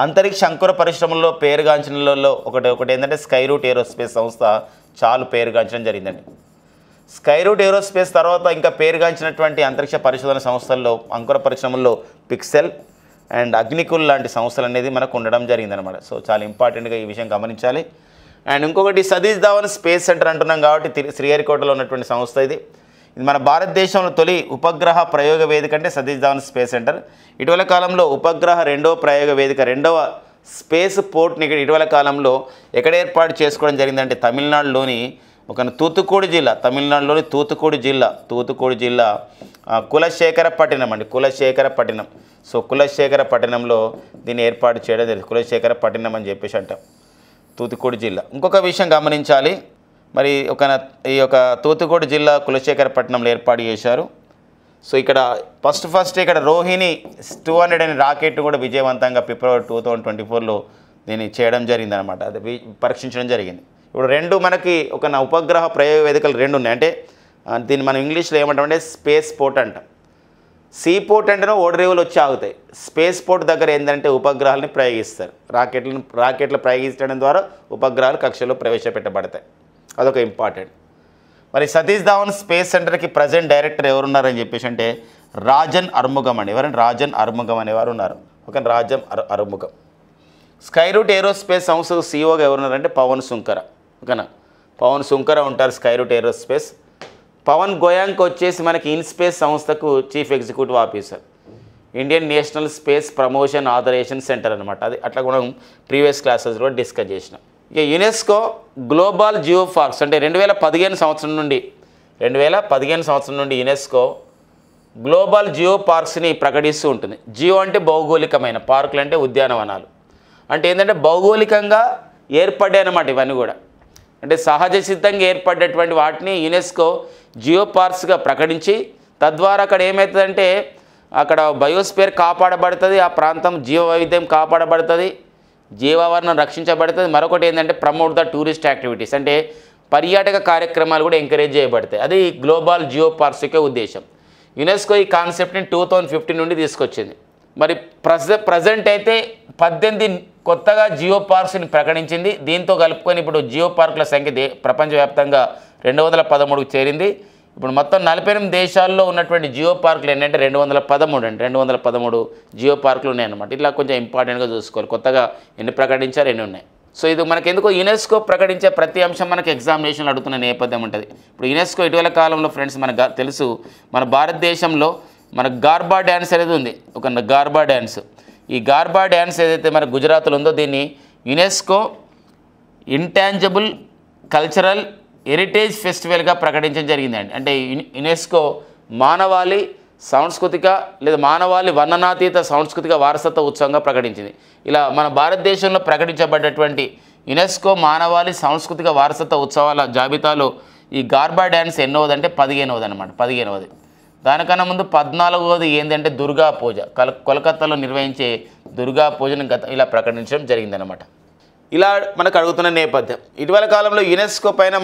అంతరిక్ష అంకుర పరిశ్రమల్లో పేరుగాంచినలో ఒకటి ఏంటంటే స్కై రూట్ ఏరోస్పేస్ సంస్థ చాలా పేరుగాంచడం జరిగిందండి. స్కై రూట్ ఏరోస్పేస్ తర్వాత ఇంకా పేరుగాంచినటువంటి అంతరిక్ష పరిశోధన సంస్థల్లో అంకుర పరిశ్రమల్లో పిక్సెల్ అండ్ అగ్నికుల్ లాంటి సంస్థలు అనేది మనకు ఉండడం జరిగిందనమాట. చాలా ఇంపార్టెంట్గా ఈ విషయం గమనించాలి. అండ్ ఇంకొకటి సతీష్ ధావన్ స్పేస్ సెంటర్ అంటున్నాం కాబట్టి శ్రీహరికోటలో ఉన్నటువంటి సంస్థ ఇది మన భారతదేశంలో తొలి ఉపగ్రహ ప్రయోగ వేదిక అంటే సతీష్ ధావన్ స్పేస్ సెంటర్. ఇటీవల కాలంలో ఉపగ్రహ రెండవ ప్రయోగ వేదిక రెండవ స్పేస్ పోర్ట్ని ఇటీవల కాలంలో ఎక్కడ ఏర్పాటు చేసుకోవడం జరిగిందంటే తమిళనాడులోని తూత్తుకుడి జిల్లా కులశేఖరపట్నం కులశేఖరపట్నంలో దీన్ని ఏర్పాటు చేయడం జరిగింది. కులశేఖరపట్నం అని చెప్పేసి అంటాం తూత్తుకుడి జిల్లా. ఇంకొక విషయం గమనించాలి, మరి ఈ తూత్తుకుడి జిల్లా కులశేఖరపట్నంలో ఏర్పాటు చేశారు. ఇక్కడ ఫస్ట్ ఇక్కడ రోహిణి 200 అనే రాకెట్ కూడా విజయవంతంగా ఫిబ్రవరి 2024లో దీన్ని చేయడం జరిగిందనమాట. అది పరీక్షించడం జరిగింది. ఇప్పుడు రెండు మనకి ఉపగ్రహ ప్రయోగ వేదికలు రెండు ఉన్నాయి. అంటే దీన్ని మనం ఇంగ్లీష్లో ఏమంటామంటే స్పేస్ పోర్ట్ అంటాం. సీ పోర్ట్ అంటేనే ఓడరేవులు వచ్చి ఆగుతాయి. స్పేస్ పోర్ట్ దగ్గర ఏంటంటే ఉపగ్రహాలని ప్రయోగిస్తారు. రాకెట్లు ప్రయోగించడం ద్వారా ఉపగ్రహాలు కక్షలో ప్రవేశపెట్టబడతాయి. అదొక ఇంపార్టెంట్. మరి సతీష్ ధావన్ స్పేస్ సెంటర్కి ప్రజెంట్ డైరెక్టర్ ఎవరున్నారని చెప్పేసి అంటే రాజన్ అర్ముగం అండి. ఎవరంటే రాజన్ అర్ముగం అనేవారు ఉన్నారు. రాజన్ అర్ముగం. స్కై రూట్ ఏరోస్పేస్ సంస్థకు సీఈఓగా ఎవరున్నారంటే పవన్ సుంకర. పవన్ సుంకర ఉంటారు స్కై రూట్ ఏరోస్పేస్. పవన్ గోయాంక్ వచ్చేసి మనకి ఇన్స్పేస్ సంస్థకు chief executive officer. Indian national space promotion authorisation centre అనమాట. అది అట్లా కూడా ప్రీవియస్ క్లాసెస్లో డిస్కస్ చేసినాం. ఇక యునెస్కో గ్లోబల్ జియో పార్క్స్ అంటే 2015 సంవత్సరం నుండి యునెస్కో గ్లోబల్ జియో పార్క్స్ని ప్రకటిస్తూ ఉంటుంది. జియో అంటే భౌగోళికమైన, పార్కులు అంటే ఉద్యానవనాలు. అంటే ఏంటంటే భౌగోళికంగా ఏర్పడ్డాయి అన్నమాట. ఇవన్నీ కూడా అంటే సహజ సిద్ధంగా ఏర్పడేటువంటి వాటిని యునెస్కో జియో పార్క్స్గా ప్రకటించి తద్వారా అక్కడ ఏమవుతుందంటే అక్కడ బయోస్ఫియర్ కాపాడబడుతుంది, ఆ ప్రాంతం జీవ వైవిధ్యం కాపాడబడుతుంది, జీవావరణం రక్షించబడుతుంది. మరొకటి ఏంటంటే ప్రమోట్ ద టూరిస్ట్ యాక్టివిటీస్ అంటే పర్యాటక కార్యక్రమాలు కూడా ఎంకరేజ్ చేయబడతాయి. అది గ్లోబల్ జియో పార్క్స్ యొక్క ఉద్దేశం. యునెస్కో ఈ కాన్సెప్ట్ని 2015 నుండి తీసుకొచ్చింది. మరి ప్రజెంట్ అయితే 18 కొత్తగా జియో పార్క్స్ని ప్రకటించింది. దీంతో కలుపుకొని ఇప్పుడు జియో పార్కుల సంఖ్య ప్రపంచవ్యాప్తంగా 213కు చేరింది. ఇప్పుడు మొత్తం 48 దేశాల్లో ఉన్నటువంటి జియో పార్కులు ఏంటంటే 213 జియో పార్కులు ఉన్నాయన్నమాట. ఇట్లా కొంచెం ఇంపార్టెంట్గా చూసుకోవాలి. కొత్తగా ఎన్ని ప్రకటించారు, ఎన్ని ఉన్నాయి. ఇది మనకి ఎందుకో యునెస్కో ప్రకటించే ప్రతి అంశం మనకి ఎగ్జామినేషన్లు అడుగుతున్న నేపథ్యం ఉంటుంది. ఇప్పుడు యునెస్కో ఇటీవల కాలంలో ఫ్రెండ్స్ మనకు తెలుసు, మన భారతదేశంలో మనకు గార్బా డ్యాన్స్ అనేది ఉంది. గార్బా డ్యాన్స్. ఈ గార్బా డ్యాన్స్ ఏదైతే మన గుజరాత్లో ఉందో దీన్ని యునెస్కో ఇంటాంజిబుల్ కల్చరల్ హెరిటేజ్ ఫెస్టివల్గా ప్రకటించడం జరిగిందండి. అంటే యునెస్కో మానవాళి సాంస్కృతిక లేదా మానవాళి వర్ణనాతీత సాంస్కృతిక వారసత్వ ఉత్సవంగా ప్రకటించింది. ఇలా మన భారతదేశంలో ప్రకటించబడ్డటువంటి యునెస్కో మానవాళి సాంస్కృతిక వారసత్వ ఉత్సవాల జాబితాలో ఈ గార్బా డ్యాన్స్ ఎన్నోది అంటే 15వది అనమాట. 15వది. దానికన్నా ముందు 14వది ఏంటంటే దుర్గా పూజ. కోల్కతాలో నిర్వహించే దుర్గా పూజను ఇలా ప్రకటించడం జరిగిందనమాట. ఇలా మనకు అడుగుతున్న నేపథ్యం. ఇటీవల కాలంలో యునెస్కో పైన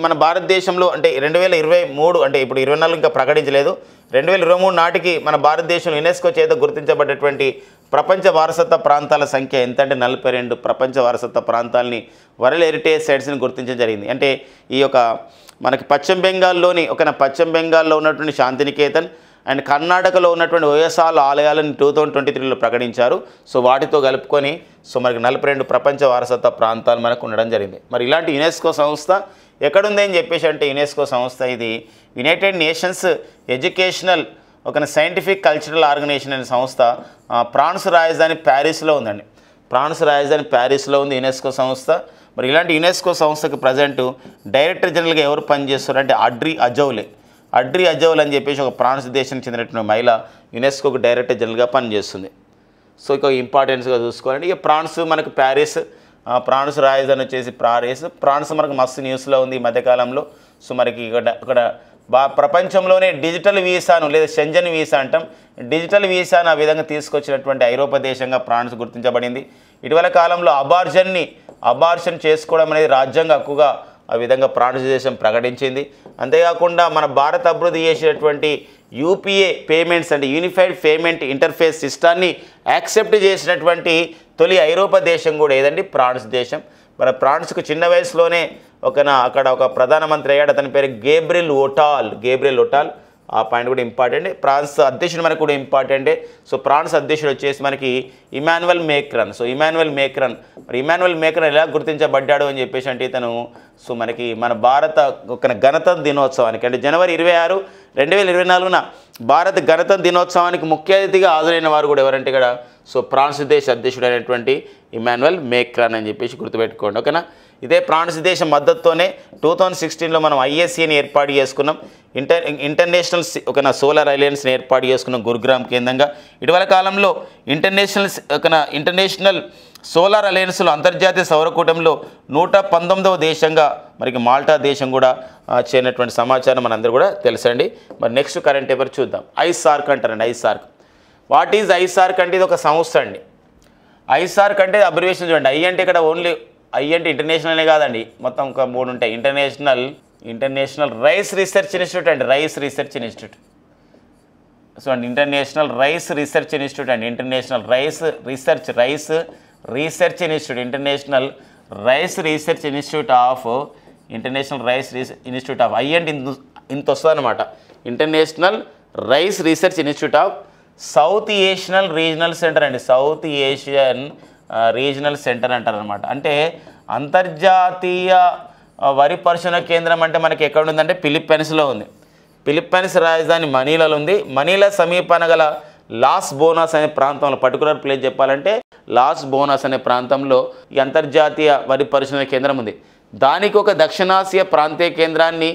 మన భారతదేశంలో అంటే 2023 అంటే ఇప్పుడు 24 ఇంకా ప్రకటించలేదు, 2023 నాటికి మన భారతదేశం యునెస్కో చేత గుర్తించబడ్డటువంటి ప్రపంచ వారసత్వ ప్రాంతాల సంఖ్య ఎంత అంటే 42 ప్రపంచ వారసత్వ ప్రాంతాలని వరల్డ్ హెరిటేజ్ సైట్స్ని గుర్తించడం జరిగింది. అంటే ఈ యొక్క మనకి పశ్చిమ బెంగాల్లో ఉన్నటువంటి శాంతినికేతన్ అండ్ కర్ణాటకలో ఉన్నటువంటి ఓఎస్ఆర్ ఆలయాలను 2023లో ప్రకటించారు. సో వాటితో కలుపుకొని మనకి 42 ప్రపంచ వారసత్వ ప్రాంతాలు మనకు ఉండడం జరిగింది. మరి ఇలాంటి యునెస్కో సంస్థ ఎక్కడుంది అని చెప్పేసి అంటే యునెస్కో సంస్థ ఇది united nations educational scientific cultural organisation అనే సంస్థ ఫ్రాన్స్ రాజధాని ప్యారిస్లో ఉందండి. ఫ్రాన్స్ రాజధాని ప్యారిస్లో ఉంది యునెస్కో సంస్థ. మరి ఇలాంటి యునెస్కో సంస్థకి ప్రజెంట్ డైరెక్టర్ జనరల్గా ఎవరు పనిచేస్తారు అంటే అడ్రీ అజౌల్ అని చెప్పేసి ఒక ఫ్రాన్స్ దేశానికి చెందినటువంటి మహిళ యునెస్కోకు డైరెక్టర్ జనరల్గా పనిచేస్తుంది. సో ఇక ఇంపార్టెన్స్గా చూసుకోవాలంటే ఇక ఫ్రాన్స్ మనకు ఫ్రాన్స్ రాజధాని వచ్చేసి ఫ్రాన్స్ మనకు మస్తు న్యూస్లో ఉంది ఈ మధ్యకాలంలో. సో మనకి ఇక్కడ ప్రపంచంలోనే డిజిటల్ వీసాను లేదా షెంజన్ వీసా అంటాం, డిజిటల్ వీసాను ఆ విధంగా తీసుకొచ్చినటువంటి ఐరోపా దేశంగా ఫ్రాన్స్ గుర్తించబడింది. ఇటీవల కాలంలో అబార్షన్ చేసుకోవడం అనేది రాజ్యాంగ హక్కుగా ఆ విధంగా ఫ్రాన్స్ దేశం ప్రకటించింది. అంతేకాకుండా మన భారత్ అభివృద్ధి చేసేటువంటి యూపీఏ పేమెంట్స్ అంటే యూనిఫైడ్ పేమెంట్ ఇంటర్ఫేస్ సిస్టాన్ని యాక్సెప్ట్ చేసినటువంటి తొలి ఐరోపా దేశం కూడా ఏదండి ఫ్రాన్స్ దేశం. మన ఫ్రాన్స్కు చిన్న వయసులోనే అక్కడ ఒక ప్రధానమంత్రి అయ్యాడు. అతని పేరు గేబ్రియల్ ఒటాల్. ఆ పాయింట్ కూడా ఇంపార్టెంట్. ఫ్రాన్స్ అధ్యక్షుడు మనకు కూడా ఇంపార్టెంటే. సో ఫ్రాన్స్ అధ్యక్షుడు వచ్చేసి మనకి Emmanuel Macron. So Emmanuel Macron ఎలా గుర్తించబడ్డాడు అని చెప్పేసి అంటే ఇతను మనకి మన భారత గణతంత్ర దినోత్సవానికి అంటే జనవరి 26, 2024న భారత గణతంత్ర దినోత్సవానికి ముఖ్య అతిథిగా హాజరైన వారు కూడా ఎవరంటే ఇక్కడ ఫ్రాన్స్ దేశ అధ్యక్షుడు అయినటువంటి ఇమాన్యుయల్ మేక్రాన్ అని చెప్పేసి గుర్తుపెట్టుకోండి. ఓకేనా. ఇదే ఫ్రాన్స్ దేశం మద్దతుతోనే 2016లో మనం ఐఎస్సిని ఏర్పాటు చేసుకున్నాం. ఇంటర్నేషనల్ సోలార్ అలయన్స్ని ఏర్పాటు చేసుకున్నాం గురుగ్రామ్ కేంద్రంగా. ఇటీవల కాలంలో ఇంటర్నేషనల్ సోలార్ అలయన్స్లో అంతర్జాతీయ సౌరకూటంలో 119వ దేశంగా మనకి మాల్టా దేశం కూడా చేరినటువంటి సమాచారం మనందరూ కూడా తెలుసండి. మరి నెక్స్ట్ కరెంట్ అఫైర్ చూద్దాం. ఐసార్క్ అంటారండి. వాట్ ఈజ్ ఐసార్క్ అంటే ఇది ఒక సంస్థ అండి. ఐసార్క్ అంటే అబ్రివేషన్ చూడండి. అంటే ఇక్కడ ఓన్లీ అంటే ఇంటర్నేషనల్ కాదండి, మొత్తం ఒక 3 ఉంటాయి. ఇంటర్నేషనల్ రైస్ రీసెర్చ్ ఇన్స్టిట్యూట్ అండి. International rice research institute of అంటే ఇంత వస్తుంది అనమాట. International rice research institute of south Asian regional centre అండి. సౌత్ ఏషియన్ రీజనల్ సెంటర్ అంటారనమాట. అంటే అంతర్జాతీయ వరి పరిశోధన కేంద్రం అంటే మనకి ఎక్కడ ఉందంటే ఫిలిప్పైన్స్లో ఉంది. ఫిలిప్పైన్స్ రాజధాని మనీలాలో ఉంది. మనీలా సమీపాన గల లాస్ బోనాస్ అనే ప్రాంతంలో, పర్టికులర్ ప్లేస్ చెప్పాలంటే లాస్ బోనాస్ అనే ప్రాంతంలో ఈ అంతర్జాతీయ వరి పరిశోధన కేంద్రం ఉంది. దానికి ఒక దక్షిణాసియా ప్రాంతీయ కేంద్రాన్ని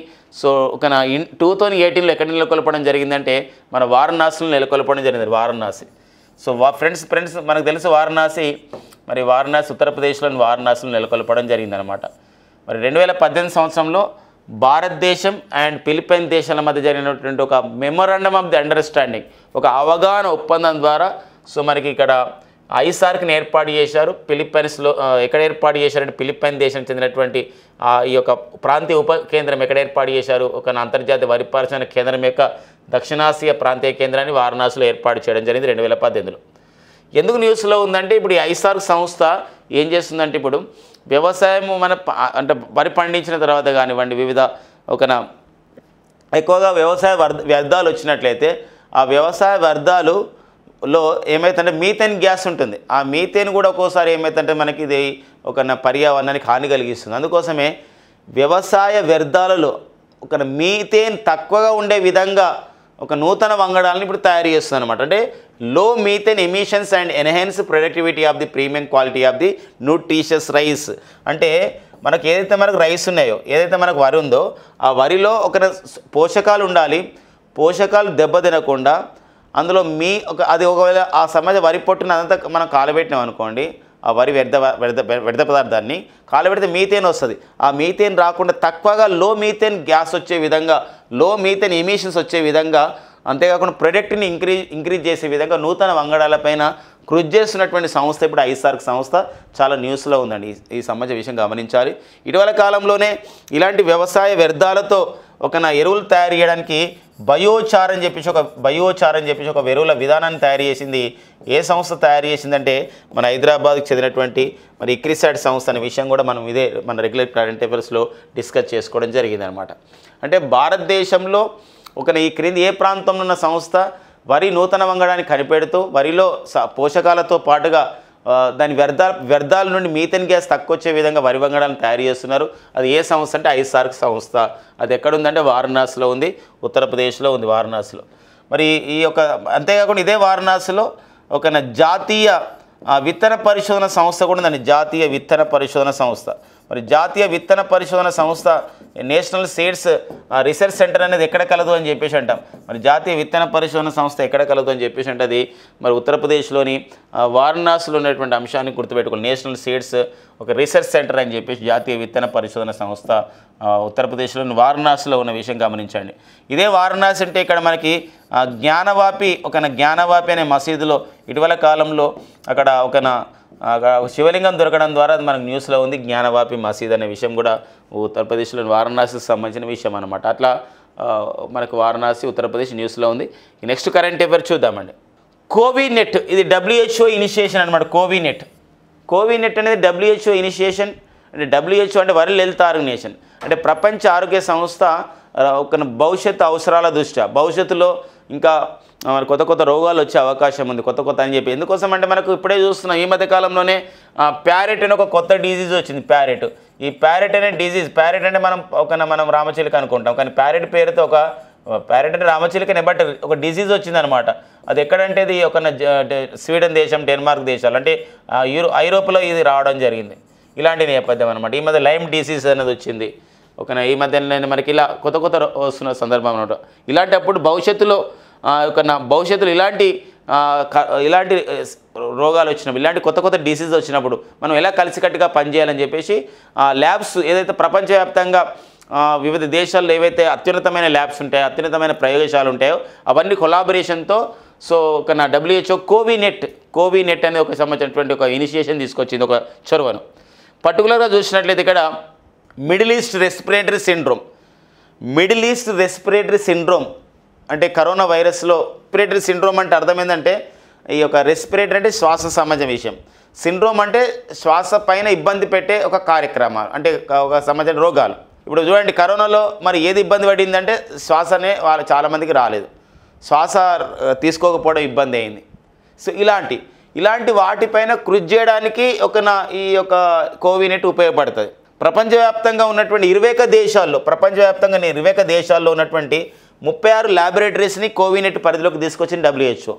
2018లో ఎక్కడ నెలకొల్పడం జరిగిందంటే మన వారణాసిలో నెలకొల్పడం జరిగింది. వారణాసి. సో ఫ్రెండ్స్ మనకు తెలుసు వారణాసి ఉత్తరప్రదేశ్లోని వారణాసిలో నెలకొల్పడం జరిగిందనమాట. మరి 2018 సంవత్సరంలో భారతదేశం అండ్ ఫిలిప్పైన్ దేశాల మధ్య జరిగినటువంటి ఒక మెమోరాండమ్ ఆఫ్ ది అండర్స్టాండింగ్, ఒక అవగాహన ఒప్పందం ద్వారా మనకి ఇక్కడ ఐసార్క్ని ఏర్పాటు చేశారు. ఫిలిప్పైన్స్లో ఎక్కడ ఏర్పాటు చేశారంటే ఫిలిప్పైన్ దేశానికి చెందినటువంటి ఈ యొక్క ప్రాంతీయ ఉప కేంద్రం ఎక్కడ ఏర్పాటు చేశారు, ఒక అంతర్జాతీయ వరి పరిశోధన కేంద్రం యొక్క దక్షిణాసియా ప్రాంతీయ కేంద్రాన్ని వారణాసిలో ఏర్పాటు చేయడం జరిగింది 2018లో. ఎందుకు న్యూస్లో ఉందంటే ఇప్పుడు ఈ ఐసార్క్ సంస్థ ఏం చేస్తుందంటే ఇప్పుడు వ్యవసాయం అంటే వరి పండించిన తర్వాత కానివ్వండి వివిధ ఎక్కువగా వ్యవసాయ వ్యర్థాలు వచ్చినట్లయితే ఆ వ్యవసాయ వ్యర్థాలులో ఏమైతుందంటే మీథేన్ గ్యాస్ ఉంటుంది. ఆ మీథేన్ కూడా ఒక్కోసారి ఏమైతుందంటే మనకి ఇది పర్యావరణానికి హాని కలిగిస్తుంది. అందుకోసమే వ్యవసాయ వ్యర్థాలలో మీథేన్ తక్కువగా ఉండే విధంగా నూతన వంగడాలను ఇప్పుడు తయారు చేస్తుంది అనమాట. అంటే లో methane emissions and enhance productivity of the premium quality of the nutritious rice. అంటే మనకు ఏదైతే మనకు రైస్ ఉన్నాయో, ఏదైతే మనకు వరి ఉందో ఆ వరిలో ఒక పోషకాలు ఉండాలి. పోషకాలు దెబ్బతినకుండా అందులో అది ఒకవేళ ఆ సమయ వరి పొట్టున అదంతా మనం కాలబెట్టినాం అనుకోండి, ఆ వరి వ్యర్థ పదార్థాన్ని కాలబెడితే మీథేన్ వస్తుంది. ఆ మీథేన్ రాకుండా తక్కువగా లో మీథేన్ గ్యాస్ వచ్చే విధంగా, లో మీథేన్ ఎమిషన్స్ వచ్చే విధంగా, అంతేకాకుండా ప్రొడక్ట్ని ఇంక్రీజ్ చేసే విధంగా నూతన వంగడాలపైన కృషి చేస్తున్నటువంటి సంస్థ ఇప్పుడు ఐసార్క్ సంస్థ చాలా న్యూస్లో ఉందండి. ఈ సంబంధించిన విషయం గమనించాలి. ఇటీవల కాలంలోనే ఇలాంటి వ్యవసాయ వ్యర్థాలతో ఎరువులు తయారు చేయడానికి బయోచార్ అని చెప్పేసి ఒక ఎరువుల విధానాన్ని తయారు చేసింది. ఏ సంస్థ తయారు చేసిందంటే మన హైదరాబాద్కి చెందినటువంటి మరి ఇక్రిసాట్ సంస్థ అనే విషయం కూడా మనం మన రెగ్యులర్ కరెంట్ అఫైర్స్లో డిస్కస్ చేసుకోవడం జరిగింది అనమాట. అంటే భారతదేశంలో ఈ క్రింది ఏ ప్రాంతంలో ఉన్న సంస్థ వరి నూతన వంగడాన్ని కనిపెడుతూ వరిలో పోషకాలతో పాటుగా దాని వ్యర్థాల నుండి మీథేన్ గ్యాస్ తక్కువ వచ్చే విధంగా వరి వంగడాలను తయారు చేస్తున్నారు. అది ఏ సంస్థ అంటే ఐసార్క్ సంస్థ. అది ఎక్కడుందంటే వారణాసిలో ఉంది, ఉత్తరప్రదేశ్లో ఉంది, వారణాసిలో. మరి అంతేకాకుండా ఇదే వారణాసిలో జాతీయ విత్తన పరిశోధన సంస్థ కూడా ఉందండి. జాతీయ విత్తన పరిశోధన సంస్థ. మరి జాతీయ విత్తన పరిశోధన సంస్థ నేషనల్ సీడ్స్ రీసెర్చ్ సెంటర్ అనేది ఎక్కడ కలదు అని చెప్పేసి అంటాం. మరి జాతీయ విత్తన పరిశోధన సంస్థ ఎక్కడ కలదు అని చెప్పేసి అంటే అది మరి ఉత్తరప్రదేశ్లోని వారణాసిలో ఉన్నటువంటి అంశాన్ని గుర్తుపెట్టుకోవాలి. నేషనల్ సీడ్స్ రీసెర్చ్ సెంటర్ అని చెప్పేసి జాతీయ విత్తన పరిశోధన సంస్థ ఉత్తరప్రదేశ్లోని వారణాసిలో ఉన్న విషయం గమనించండి. ఇదే వారణాసి అంటే ఇక్కడ మనకి జ్ఞానవాపి అనే మసీదులో ఇటీవల కాలంలో అక్కడ శివలింగం దొరకడం ద్వారా అది మనకు న్యూస్లో ఉంది. జ్ఞానవాపి మసీద్ అనే విషయం కూడా ఉత్తరప్రదేశ్లోని వారణాసికి సంబంధించిన విషయం అనమాట. అట్లా మనకు వారణాసి ఉత్తరప్రదేశ్ న్యూస్లో ఉంది. నెక్స్ట్ కరెంట్ అఫైర్ చూద్దామండి. కోవినెట్ ఇది WHO ఇనిషియేషన్ అనమాట. కోవినెట్ అనేది WHO ఇనిషియేషన్. అంటే WHO అంటే వరల్డ్ హెల్త్ ఆర్గనైజేషన్, అంటే ప్రపంచ ఆరోగ్య సంస్థ భవిష్యత్తు అవసరాల దృష్ట్యా భవిష్యత్తులో ఇంకా కొత్త రోగాలు వచ్చే అవకాశం ఉంది. కొత్త అని చెప్పి ఎందుకోసం అంటే మనకు ఇప్పుడే చూస్తున్నాం ఈ మధ్య కాలంలోనే ప్యారెట్ అనే ఒక కొత్త డిజీజ్ వచ్చింది. ఈ ప్యారెట్ అనే డిజీజ్, ప్యారెట్ అంటే మనం రామచిలుక అనుకుంటాం, కానీ ప్యారెట్ పేరుతో ప్యారెట్ అంటే రామచిలుకనే, బట్ ఒక డిజీజ్ వచ్చిందనమాట. అది ఎక్కడంటే ఇది స్వీడన్ దేశం, డెన్మార్క్ దేశాలు, అంటే ఐరోపాలో ఇది రావడం జరిగింది. ఇలాంటి నేపథ్యం అనమాట. ఈ మధ్య లైమ్ డిసీజ్ అనేది వచ్చింది. ఈ మధ్య మనకి ఇలా కొత్త వస్తున్న సందర్భం అనమాట. ఇలాంటప్పుడు భవిష్యత్తులో ఇలాంటి రోగాలు వచ్చినప్పుడు, ఇలాంటి కొత్త డిసీజ్ వచ్చినప్పుడు మనం ఎలా కలిసికట్టుగా పనిచేయాలని చెప్పేసి ల్యాబ్స్ ఏదైతే ప్రపంచవ్యాప్తంగా వివిధ దేశాల్లో ఏవైతే అత్యున్నతమైన ల్యాబ్స్ ఉంటాయో, అత్యున్నతమైన ప్రయోగశాలలు ఉంటాయో అవన్నీ కొలాబరేషన్తో WHO కోవినెట్ అనే సంబంధించినటువంటి ఇనిషియేషన్ తీసుకొచ్చింది, ఒక చొరవను. పర్టికులర్గా చూసినట్లయితే ఇక్కడ మిడిల్ ఈస్ట్ రెస్పిరేటరీ సిండ్రోమ్ అంటే కరోనా వైరస్లో రెస్పిరేటరీ సిండ్రోమ్ అంటే అర్థం ఏంటంటే ఈ రెస్పిరేటరీ అంటే శ్వాస సంబంధించిన విషయం, సిండ్రోమ్ అంటే శ్వాస పైన ఇబ్బంది పెట్టే ఒక కార్యక్రమాలు, అంటే ఒక సంబంధించిన రోగాలు. ఇప్పుడు చూడండి కరోనాలో మరి ఏది ఇబ్బంది పడిందంటే శ్వాసనే చాలామందికి రాలేదు, శ్వాస తీసుకోకపోవడం ఇబ్బంది అయింది. సో ఇలాంటి వాటిపైన కృషి చేయడానికి ఈ కోవినెట్ ఉపయోగపడుతుంది. ప్రపంచవ్యాప్తంగా ఉన్నటువంటి 21 దేశాల్లో ఉన్నటువంటి 36 ల్యాబొరేటరీస్ని కోవినెట్ పరిధిలోకి తీసుకొచ్చింది WHO.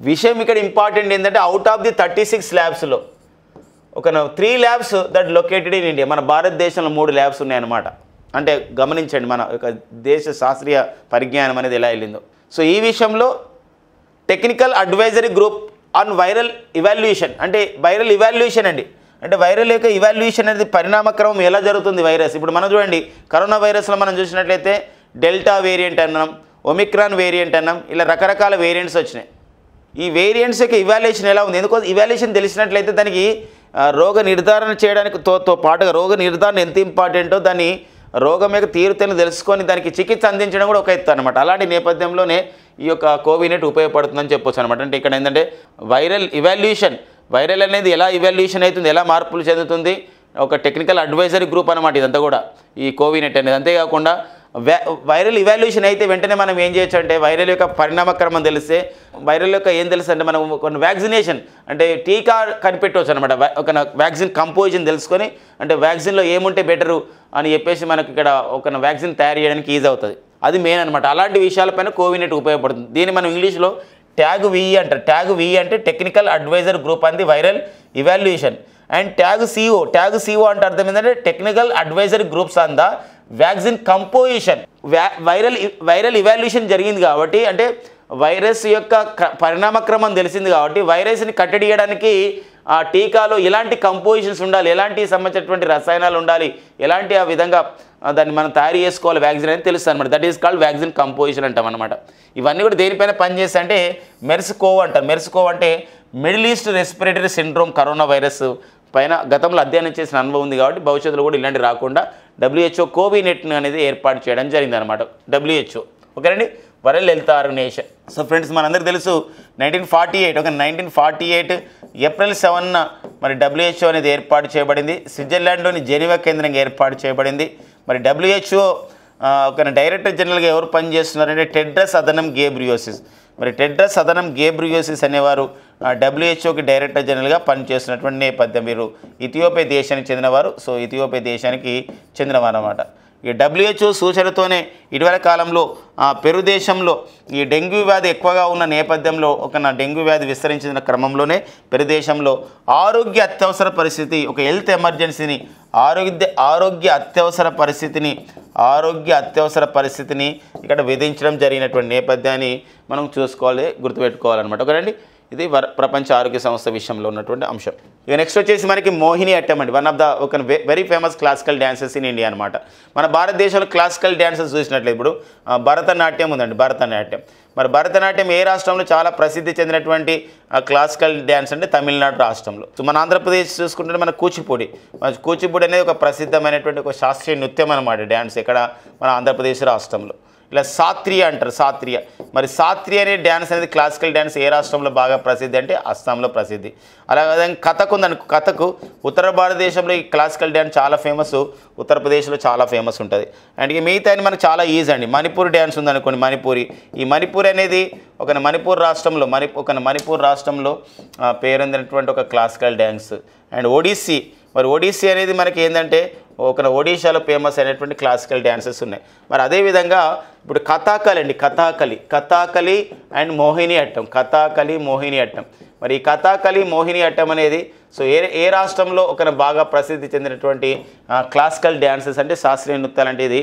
విషయం ఇక్కడ ఇంపార్టెంట్ ఏంటంటే out of the 36 ల్యాబ్స్లో 3 labs that located in India. మన భారతదేశంలో 3 ల్యాబ్స్ ఉన్నాయన్నమాట. అంటే గమనించండి మన దేశ శాస్త్రీయ పరిజ్ఞానం అనేది ఎలా వెళ్ళిందో. సో ఈ విషయంలో technical advisory group on viral evaluation, అంటే వైరల్ ఇవాల్యుయేషన్ అండి. అంటే వైరల్ యొక్క ఇవాల్యుయేషన్ అనేది పరిణామక్రమం ఎలా జరుగుతుంది వైరస్. ఇప్పుడు మనం చూడండి కరోనా వైరస్లో మనం చూసినట్లయితే డెల్టా వేరియంట్ అన్నాం, ఒమిక్రాన్ వేరియంట్ అన్నాం, ఇలా రకరకాల వేరియంట్స్ వచ్చినాయి. ఈ వేరియంట్స్ యొక్క ఇవాల్యుయేషన్ ఎలా ఉంది, ఎందుకోసం ఇవాల్యుయేషన్ తెలిసినట్లయితే దానికి రోగ నిర్ధారణ చేయడానికి పాటుగా రోగ నిర్ధారణ ఎంత ఇంపార్టెంటో దాన్ని రోగం యొక్క తీరుతెన్ను తెలుసుకొని దానికి చికిత్స అందించడం కూడా ఒక ఎత్తు అనమాట. అలాంటి నేపథ్యంలోనే ఈ కోవినెట్ ఉపయోగపడుతుందని చెప్పొచ్చు అనమాట. అంటే ఇక్కడ ఏంటంటే వైరల్ అనేది ఎలా ఇవాల్యుయేషన్ అవుతుంది, ఎలా మార్పులు చెందుతుంది, ఒక టెక్నికల్ అడ్వైజరీ గ్రూప్ అనమాట ఇదంతా కూడా ఈ కోవినెట్ అనేది. అంతేకాకుండా వైరల్ ఇవాల్యుయేషన్ అయితే వెంటనే మనం ఏం చేయొచ్చు అంటే వైరల్ యొక్క పరిణామక్రమం తెలిస్తే, వైరల్ యొక్క ఏం తెలుసు అంటే మనం కొన్ని వ్యాక్సినేషన్ అంటే టీకా కనిపెట్టవచ్చు అనమాట. వ్యాక్సిన్ కంపోజిషన్ తెలుసుకొని అంటే వ్యాక్సిన్లో ఏముంటే బెటరు అని చెప్పేసి మనకి ఇక్కడ వ్యాక్సిన్ తయారు చేయడానికి ఈజీ అవుతుంది. అది మెయిన్ అనమాట. అలాంటి విషయాలపైన కోవినెట్ ఉపయోగపడుతుంది. దీన్ని మనం ఇంగ్లీష్లో ట్యాగ్ VE అంటారు. ట్యాగ్ VE అంటే టెక్నికల్ అడ్వైజర్ గ్రూప్ అంది viral evaluation. And TAG CO అంటే అర్థం ఏంటంటే technical advisory groups on the vaccine composition. Viral evaluation జరిగింది కాబట్టి, అంటే వైరస్ యొక్క పరిణామక్రమం తెలిసింది కాబట్టి వైరస్ని కట్టడియడానికి ఆ టీకాలో ఎలాంటి కంపోజిషన్స్ ఉండాలి, ఎలాంటి సంబంధించినటువంటి రసాయనాలు ఉండాలి, ఎలాంటి ఆ విధంగా దాన్ని మనం తయారు చేసుకోవాలి వ్యాక్సిన్ అని తెలుస్తుంది అనమాట. That is called vaccine composition అంటాం అనమాట. ఇవన్నీ కూడా దేనిపైన పనిచేస్తాయి అంటే మెర్స్-కోవ్ అంటారు. మెర్స్-కోవ్ అంటే middle east respiratory syndrome corona virus పైన గతంలో అధ్యయనం చేసిన అనుభవం ఉంది కాబట్టి భవిష్యత్తులో కూడా ఇలాంటి రాకుండా WHO కోవినెట్ అనేది ఏర్పాటు చేయడం జరిగింది అనమాట. WHO ఓకేనండి, world health organisation. So friends, మనందరికీ తెలుసు 1948 ఏప్రిల్ 7న మరి WHO అనేది ఏర్పాటు చేయబడింది. స్విట్జర్లాండ్లోని జెనీవా కేంద్రంగా ఏర్పాటు చేయబడింది. మరి WHO ఒక డైరెక్టర్ జనరల్గా ఎవరు పనిచేస్తున్నారంటే టెడ్రస్ అదనం గేబ్రియోసిస్. మరి టెడ్రస్ అదనం గేబ్రియోసిస్ అనేవారు WHOకి డైరెక్టర్ జనరల్గా పనిచేస్తున్నటువంటి నేపథ్యం. వీరు ఇథియోపియా దేశానికి చెందినవారు. సో ఇథియోపియా దేశానికి చెందినవారు అన్నమాట. ఈ WHO సూచనతోనే ఇటీవల కాలంలో పెరు దేశంలో ఈ డెంగ్యూ వ్యాధి ఎక్కువగా ఉన్న నేపథ్యంలో డెంగ్యూ వ్యాధి విస్తరించిన క్రమంలోనే పెరు దేశంలో ఆరోగ్య అత్యవసర పరిస్థితి, ఒక హెల్త్ ఎమర్జెన్సీని, ఆరోగ్య అత్యవసర పరిస్థితిని ఇక్కడ విధించడం జరిగినటువంటి నేపథ్యాన్ని మనం చూసుకోవాలి, గుర్తుపెట్టుకోవాలన్నమాట. ఓకేనండి, ఇది ప్రపంచ ఆరోగ్య సంస్థ విషయంలో ఉన్నటువంటి అంశం. ఇక నెక్స్ట్ వచ్చేసి మనకి మోహిని అట్టం అండి. వన్ ఆఫ్ ద ఒక very famous classical dances in India అనమాట. మన భారతదేశంలో క్లాసికల్ డ్యాన్సెస్ చూసినట్లయితే ఇప్పుడు భరతనాట్యం ఉందండి. భరతనాట్యం మరి భరతనాట్యం ఏ రాష్ట్రంలో చాలా ప్రసిద్ధి చెందినటువంటి క్లాసికల్ డ్యాన్స్ అంటే తమిళనాడు రాష్ట్రంలో. సో మన ఆంధ్రప్రదేశ్ చూసుకుంటే మన కూచిపూడి అనేది ఒక ప్రసిద్ధమైనటువంటి ఒక శాస్త్రీయ నృత్యం అన్నమాట. డ్యాన్స్ ఇక్కడ మన ఆంధ్రప్రదేశ్ రాష్ట్రంలో. ఇలా సాత్రియ అంటారు, సాత్రియ. మరి సాత్రియ అనే డ్యాన్స్ అనేది క్లాసికల్ డ్యాన్స్ ఏ రాష్ట్రంలో బాగా ప్రసిద్ధి అంటే అస్సాంలో ప్రసిద్ధి. అలాగే కథక్ ఉందని, కథక్ ఉత్తర భారతదేశంలో ఈ క్లాసికల్ డ్యాన్స్ చాలా ఫేమస్, ఉత్తరప్రదేశ్లో చాలా ఫేమస్ ఉంటుంది. అండ్ ఇక మిగతా మనకు చాలా ఈజీ అండి. మణిపూర్ డ్యాన్స్ ఉందనుకోండి, మణిపూరి. ఈ మణిపూర్ అనేది మణిపూర్ రాష్ట్రంలో పేరొందినటువంటి ఒక క్లాసికల్ డ్యాన్స్. అండ్ ఒడిస్సీ, మరి ఒడిస్సీ అనేది మనకి ఏంటంటే ఒడిశాలో ఫేమస్ అయినటువంటి క్లాసికల్ డ్యాన్సెస్ ఉన్నాయి. మరి అదేవిధంగా ఇప్పుడు కథాకళి అండ్ మోహిని అట్టం. మరి ఈ కథాకళి మోహిని అట్టం అనేది సో ఏ రాష్ట్రంలో బాగా ప్రసిద్ధి చెందినటువంటి క్లాసికల్ డ్యాన్సెస్ అంటే శాస్త్రీయ నృత్యాలు అంటే ఇది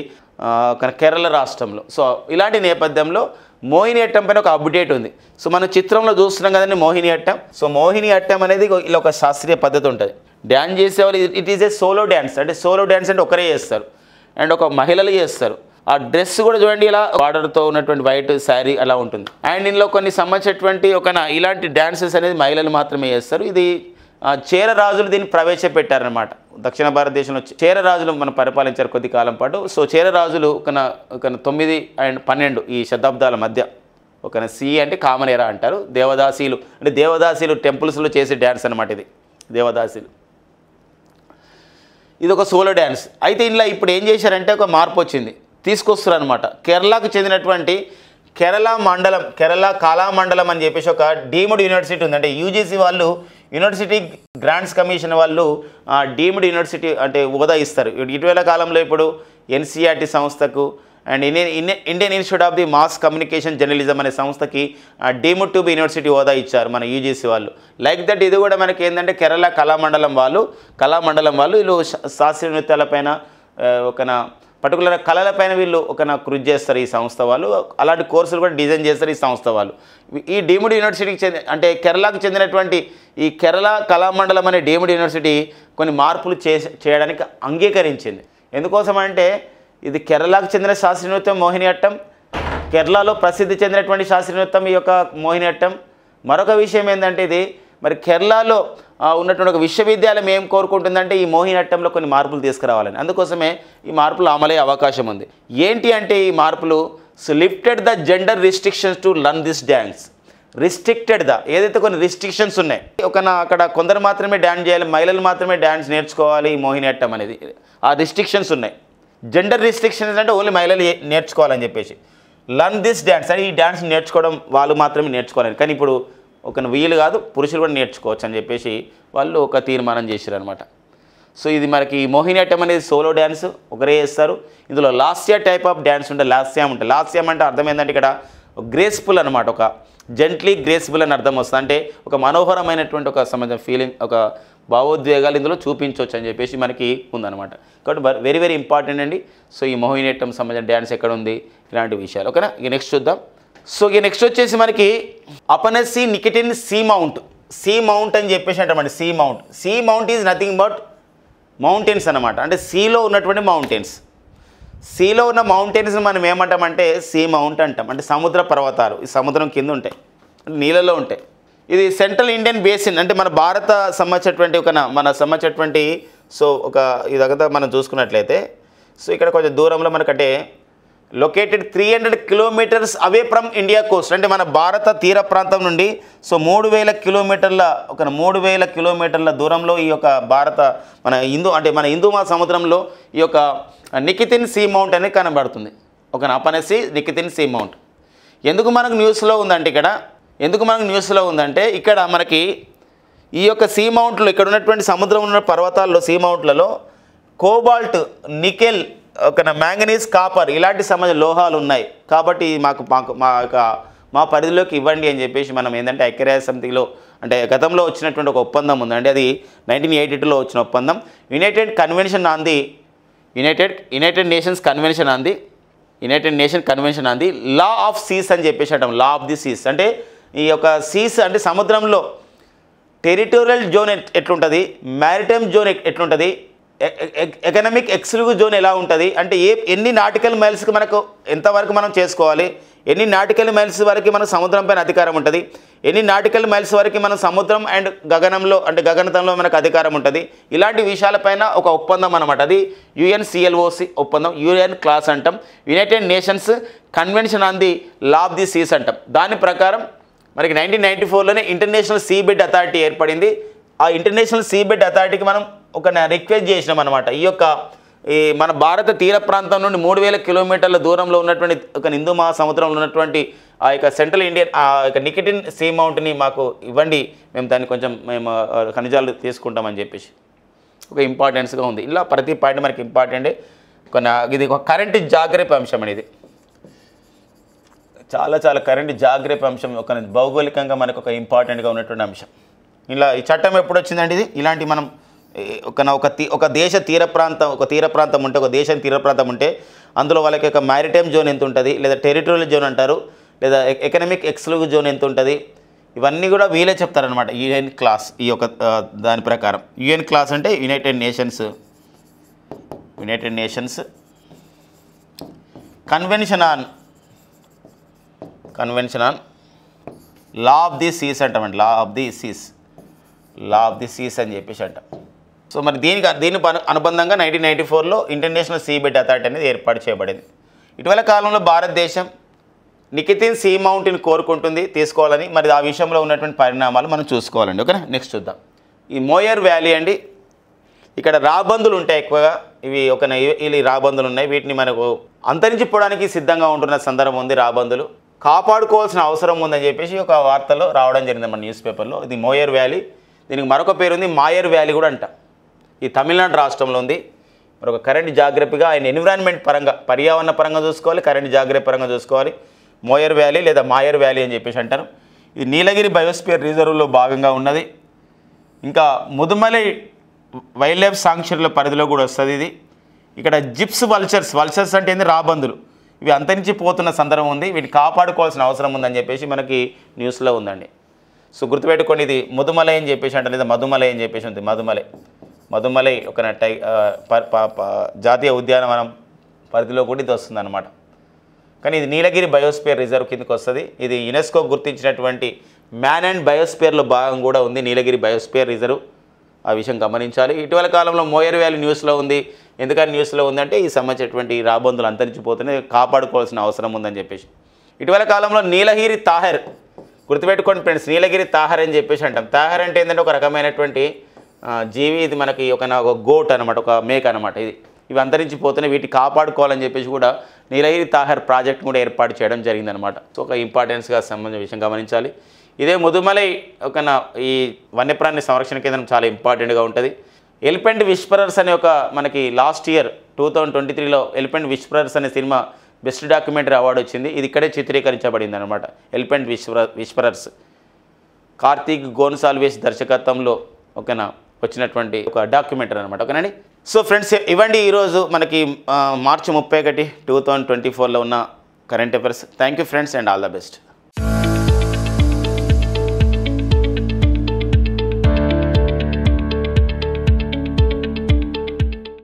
కేరళ రాష్ట్రంలో. సో ఇలాంటి నేపథ్యంలో మోహిని అట్టం పైన ఒక అప్డేట్ ఉంది. సో మనం చిత్రంలో చూస్తున్నాం కదండి మోహిని అట్టం. సో మోహిని అట్టం అనేది ఇలా ఒక శాస్త్రీయ పద్ధతి ఉంటుంది. డ్యాన్స్ చేసేవాళ్ళు it is a solo dance. అంటే సోలో డ్యాన్స్ అంటే ఒకరే చేస్తారు అండ్ ఒక మహిళలు చేస్తారు. ఆ డ్రెస్ కూడా చూడండి ఇలా బార్డర్తో ఉన్నటువంటి వైట్ శారీ అలా ఉంటుంది. అండ్ ఇందులో కొన్ని సంబంధించినటువంటి ఇలాంటి డ్యాన్సెస్ అనేది మహిళలు మాత్రమే చేస్తారు. ఇది చేర రాజులు దీన్ని ప్రవేశపెట్టారనమాట. దక్షిణ భారతదేశంలో చేర రాజులు మనం పరిపాలించారు కొద్ది కాలం పాటు. సో చేర రాజులు 9 and 12 ఈ శతాబ్దాల మధ్య సి అంటే కామన్ ఎరా అంటారు. దేవదాసీలు టెంపుల్స్లో చేసే డ్యాన్స్ అనమాట ఇది. దేవదాసీలు ఇది ఒక సోలో డ్యాన్స్. అయితే ఇందులో ఇప్పుడు ఏం చేశారంటే ఒక మార్పు వచ్చింది, తీసుకొస్తారు అనమాట. కేరళకు చెందినటువంటి కేరళ కళామండలం అని చెప్పేసి ఒక డీమ్డ్ యూనివర్సిటీ ఉంది. అంటే యూజీసీ వాళ్ళు, యూనివర్సిటీ గ్రాంట్స్ కమిషన్ వాళ్ళు డీమ్డ్ యూనివర్సిటీ అంటే హోదా ఇస్తారు. ఇటీవల కాలంలో ఇప్పుడు NCERT సంస్థకు and Indian institute of the mass communication journalism అనే సంస్థకి డీమ్డ్ టు బి యూనివర్సిటీ హోదా ఇచ్చారు మన యూజీసీ వాళ్ళు. లైక్ దట్ ఇది కూడా మనకి ఏంటంటే కేరళ కళామండలం వాళ్ళు వీళ్ళు శాస్త్రీయ నృత్యాలపైన పర్టికులర్ కళలపైన వీళ్ళు కృషి చేస్తారు ఈ సంస్థ వాళ్ళు. అలాంటి కోర్సులు కూడా డిజైన్ చేస్తారు ఈ సంస్థ వాళ్ళు. ఈ డీమ్డ్ యూనివర్సిటీకి అంటే కేరళకు చెందినటువంటి ఈ కేరళ కళామండలం అనే డీమ్డ్ యూనివర్సిటీ కొన్ని మార్పులు చేయడానికి అంగీకరించింది. ఎందుకోసం అంటే ఇది కేరళకు చెందిన శాస్త్రీయ నృత్యం మోహిని అట్టం, కేరళలో ప్రసిద్ధి చెందినటువంటి శాస్త్రీయ నృత్యం ఈ యొక్క మోహిని అట్టం. మరొక విషయం ఏంటంటే ఇది మరి కేరళలో ఉన్నటువంటి ఒక విశ్వవిద్యాలయం ఏం కోరుకుంటుందంటే ఈ మోహిని అట్టంలో కొన్ని మార్పులు తీసుకురావాలని. అందుకోసమే ఈ మార్పులు అమలయ్యే అవకాశం ఉంది. ఏంటి అంటే ఈ మార్పులు lifted the gender restrictions to learn this dance. ఏదైతే కొన్ని రిస్ట్రిక్షన్స్ ఉన్నాయి, అక్కడ కొందరు మాత్రమే డ్యాన్స్ చేయాలి, మహిళలు మాత్రమే డ్యాన్స్ నేర్చుకోవాలి ఈ మోహిని అట్టం అనేది, ఆ రిస్ట్రిక్షన్స్ ఉన్నాయి. జెండర్ రిస్ట్రిక్షన్స్ అంటే ఓన్లీ మహిళలు నేర్చుకోవాలని చెప్పేసి. లర్న్ దిస్ డ్యాన్స్ అని ఈ డ్యాన్స్ నేర్చుకోవడం వాళ్ళు మాత్రమే నేర్చుకోవాలని, కానీ ఇప్పుడు వీలు కాదు, పురుషులు కూడా నేర్చుకోవచ్చు అని చెప్పేసి వాళ్ళు ఒక తీర్మానం చేశారు అనమాట. సో ఇది మనకి మోహిని అట్టం అనేది సోలో డ్యాన్స్ ఒకరే చేస్తారు. ఇందులో లాస్య టైప్ ఆఫ్ డ్యాన్స్ ఉంటే లాస్యం ఉంటుంది. లాస్యం అంటే అర్థం ఏంటంటే ఇక్కడ గ్రేస్ఫుల్ అనమాట, ఒక జెంట్లీ గ్రేస్ఫుల్ అని అర్థం వస్తుంది. అంటే ఒక మనోహరమైనటువంటి ఒక సంబంధం ఫీలింగ్, ఒక భావోద్వేగాలు ఇందులో చూపించవచ్చు అని చెప్పేసి మనకి ఉందన్నమాట. కాబట్టి వెరీ వెరీ ఇంపార్టెంట్ అండి. సో ఈ మోహినియట్టం సంబంధించిన డ్యాన్స్ ఎక్కడ ఉంది ఇలాంటి విషయాలు. ఓకేనా. ఇక నెక్స్ట్ చూద్దాం. సో ఇక నెక్స్ట్ వచ్చేసి మనకి Afanasy Nikitin sea mount. Sea mount అని చెప్పేసి అంటామండి. Sea mount. Sea mount is nothing but mountains అన్నమాట. అంటే సీలో ఉన్నటువంటి మౌంటైన్స్. సీలో ఉన్న మౌంటైన్స్ని మనం ఏమంటామంటే సీ మౌంట్ అంటాం. అంటే సముద్ర పర్వతాలు. ఈ సముద్రం కింద ఉంటాయి, నీళ్ళలో ఉంటాయి. ఇది సెంట్రల్ ఇండియన్ బేసిన్. అంటే మన భారత సంబంధించినటువంటి సో ఒక ఇదంతా మనం చూసుకున్నట్లయితే సో ఇక్కడ కొంచెం దూరంలో మనకంటే located 300 kilometres away from India Coast. అంటే మన భారత తీర ప్రాంతం నుండి సో 3000 కిలోమీటర్ల దూరంలో ఈ యొక్క మన హిందూ మహాసముద్రంలో ఈ యొక్క నికితిన్ సీ మౌంట్ అనేది కనబడుతుంది. ఒక అపనసి నికితిన్ సీ మౌంట్. ఎందుకు మనకు న్యూస్లో ఉందంటే ఇక్కడ మనకి ఈ యొక్క సీ మౌంట్లో ఇక్కడ ఉన్నటువంటి సముద్రం ఉన్న పర్వతాల్లో సీ మౌంట్లలో కోబాల్ట్, నికెల్, మ్యాంగనీస్, కాపర్ ఇలాంటి సంబంధించిన లోహాలు ఉన్నాయి. కాబట్టి మా పరిధిలోకి ఇవ్వండి అని చెప్పేసి మనం ఏంటంటే ఐక్యరాజ్య సమితిలో అంటే గతంలో వచ్చినటువంటి ఒక ఒప్పందం ఉందండి. అది 1982లో వచ్చిన ఒప్పందం. United nation convention on the law of seas అని చెప్పేసి అంటాం. లా ఆఫ్ ది సీస్ అంటే ఈ యొక్క సీస్ అంటే సముద్రంలో టెరిటోరియల్ జోన్ ఎట్లుంటుంది, మ్యారిటైమ్ జోన్ ఎట్లుంటుంది, ఎకనామిక్ ఎక్స్క్లూజివ్ జోన్ ఎలా ఉంటుంది, అంటే ఎన్ని నాటికల్ మైల్స్కి మనకు ఎంతవరకు మనం చేసుకోవాలి, ఎన్ని నాటికల్ మైల్స్ వరకు మన సముద్రం పైన అధికారం ఉంటుంది, ఎన్ని నాటికల్ మైల్స్ వరకు మన సముద్రం అండ్ గగనతంలో మనకు అధికారం ఉంటుంది. ఇలాంటి విషయాలపైన ఒక ఒప్పందం అన్నమాట. అది UNCLOC ఒప్పందం. UN క్లాస్ అంటాం. United nations convention on the law of the seas అంటాం. దాని ప్రకారం మనకి 1994లోనే ఇంటర్నేషనల్ సీ బెడ్ అథారిటీ ఏర్పడింది. ఆ ఇంటర్నేషనల్ సీ బెడ్ అథారిటీకి మనం ఒక రిక్వెస్ట్ చేసినాం అనమాట. ఈ మన భారత తీర ప్రాంతం నుండి 3000 కిలోమీటర్ల దూరంలో ఉన్నటువంటి ఒక హిందూ మహాసముద్రంలో ఉన్నటువంటి ఆ యొక్క సెంట్రల్ ఇండియన్ ఆ యొక్క నికిటిన్ సీ మౌంట్ని మాకు ఇవ్వండి, మేము దాన్ని మేము ఖనిజాలు తీసుకుంటామని చెప్పేసి ఒక ఇంపార్టెన్స్గా ఉంది. ఇలా ప్రతి పాయింట్ మనకి ఇంపార్టెంటే. ఇది ఒక కరెంట్ జాగ్రత్త అంశం అనేది, చాలా కరెంట్ జాగ్రత్త అంశం, ఒక భౌగోళికంగా మనకు ఒక ఇంపార్టెంట్గా ఉన్నటువంటి అంశం. ఇలా ఈ చట్టం ఎప్పుడు వచ్చిందండి ఇది? ఇలాంటి మనం ఒక దేశ తీర ప్రాంతం ఉంటే, ఒక దేశం తీర ప్రాంతం ఉంటే అందులో వాళ్ళకి ఒక మ్యారిటైమ్ జోన్ ఎంత ఉంటుంది, లేదా టెరిటోరియల్ జోన్ అంటారు, లేదా ఎకనామిక్ ఎక్స్క్లూజివ్ జోన్ ఎంత ఉంటుంది, ఇవన్నీ కూడా వీళ్ళే చెప్తారనమాట. UN క్లాస్ ఈ యొక్క దాని ప్రకారం. UN క్లాస్ అంటే united nations convention on law of the seas అంటామండి. లా ఆఫ్ ది సీస్ అని చెప్పేసి అంటాం. సో మరి దీని అనుబంధంగా 1994లో ఇంటర్నేషనల్ సీ బెడ్ అథారిటీ అనేది ఏర్పాటు చేయబడింది. ఇటీవల కాలంలో భారతదేశం నికితిన్ సీ మౌంట్ని కోరుకుంటుంది తీసుకోవాలని. మరి ఆ విషయంలో ఉన్నటువంటి పరిణామాలు మనం చూసుకోవాలండి. ఓకేనా. నెక్స్ట్ చూద్దాం. ఈ మోయర్ వ్యాలీ అండి. ఇక్కడ రాబందులు ఉంటాయి ఎక్కువగా. ఇవి రాబందులు ఉన్నాయి. వీటిని మనకు అంతరించిపోవడానికి సిద్ధంగా ఉంటున్న సందర్భం ఉంది. రాబందులు కాపాడుకోవాల్సిన అవసరం ఉందని చెప్పేసి ఒక వార్తలో రావడం జరిగింది మన న్యూస్ పేపర్లో. ఇది మోయర్ వ్యాలీ. దీనికి మరొక పేరు ఉంది, మాయర్ వ్యాలీ కూడా అంట. ఈ తమిళనాడు రాష్ట్రంలో ఉంది. మరొక కరెంట్ జాగ్రత్తగా ఆయన ఎన్విరాన్మెంట్ పరంగా, పర్యావరణ పరంగా చూసుకోవాలి, కరెంట్ జాగ్రత్త పరంగా చూసుకోవాలి. మోయర్ వ్యాలీ లేదా మాయర్ వ్యాలీ అని చెప్పేసి అంటారు. ఇది నీలగిరి బయోస్పియర్ రిజర్వ్లో భాగంగా ఉన్నది. ఇంకా ముదుమలై వైల్డ్ లైఫ్ సాంక్చురీల పరిధిలో కూడా వస్తుంది ఇది. ఇక్కడ జిప్స్ వల్చర్స్ అంటే ఏంది, రాబందులు. ఇవి అంతరించిపోతున్న సందర్భం ఉంది. వీటిని కాపాడుకోవాల్సిన అవసరం ఉందని చెప్పేసి మనకి న్యూస్లో ఉందండి. సో గుర్తుపెట్టుకోండి, ఇది ముదుమలై అని చెప్పేసి అంటారు, లేదా మధుమలై అని చెప్పేసి ఉంది. మధుమలై ఒక జాతీయ ఉద్యానవనం పరిధిలో కూడా ఇది వస్తుంది అన్నమాట. కానీ ఇది నీలగిరి బయోస్పియర్ రిజర్వ్ కిందకి వస్తుంది. ఇది యునెస్కో గుర్తించినటువంటి మ్యాన్ అండ్ బయోస్పియర్లో భాగం కూడా ఉంది నీలగిరి బయోస్పియర్ రిజర్వ్. ఆ విషయం గమనించాలి. ఇటీవల కాలంలో మోయర్ వ్యాలీ న్యూస్లో ఉంది. ఎందుకని న్యూస్లో ఉందంటే ఈ సంబంధించినటువంటి రాబందులు అంతరించిపోతున్నాయి, కాపాడుకోవాల్సిన అవసరం ఉందని చెప్పేసి. ఇటీవల కాలంలో నీలగిరి తాహర్, గుర్తుపెట్టుకోండి ఫ్రెండ్స్, నీలగిరి తాహర్ అని చెప్పేసి అంటాం. తాహర్ అంటే ఏంటంటే ఒక రకమైనటువంటి జీవి. ఇది మనకి ఒక గోట్ అనమాట, ఒక మేక అనమాట. ఇవి అంతరించిపోతున్నాయి, వీటిని కాపాడుకోవాలని చెప్పేసి కూడా నీలగిరి తాహర్ ప్రాజెక్ట్ కూడా ఏర్పాటు చేయడం జరిగిందనమాట. సో ఒక ఇంపార్టెన్స్గా సంబంధించిన విషయం గమనించాలి. ఇదే ముదుమలై ఈ వన్యప్రాణి సంరక్షణ కేంద్రం చాలా ఇంపార్టెంట్గా ఉంటుంది. ఎలిఫెంట్ విస్పరర్స్ అనే ఒక మనకి లాస్ట్ ఇయర్ 2023లో ఎలిఫెంట్ విస్పరర్స్ అనే సినిమా బెస్ట్ డాక్యుమెంటరీ అవార్డు వచ్చింది. ఇది ఇక్కడే చిత్రీకరించబడింది అనమాట. ఎలిఫెంట్ విస్పరర్స్ కార్తీక్ గోన్సాల్వేస్ దర్శకత్వంలో వచ్చినటువంటి ఒక డాక్యుమెంటరీ అనమాట. ఓకేనండి. సో ఫ్రెండ్స్, ఇవ్వండి ఈరోజు మనకి మార్చి 31, 2024లో ఉన్న current affairs. Thank you friends and all the best.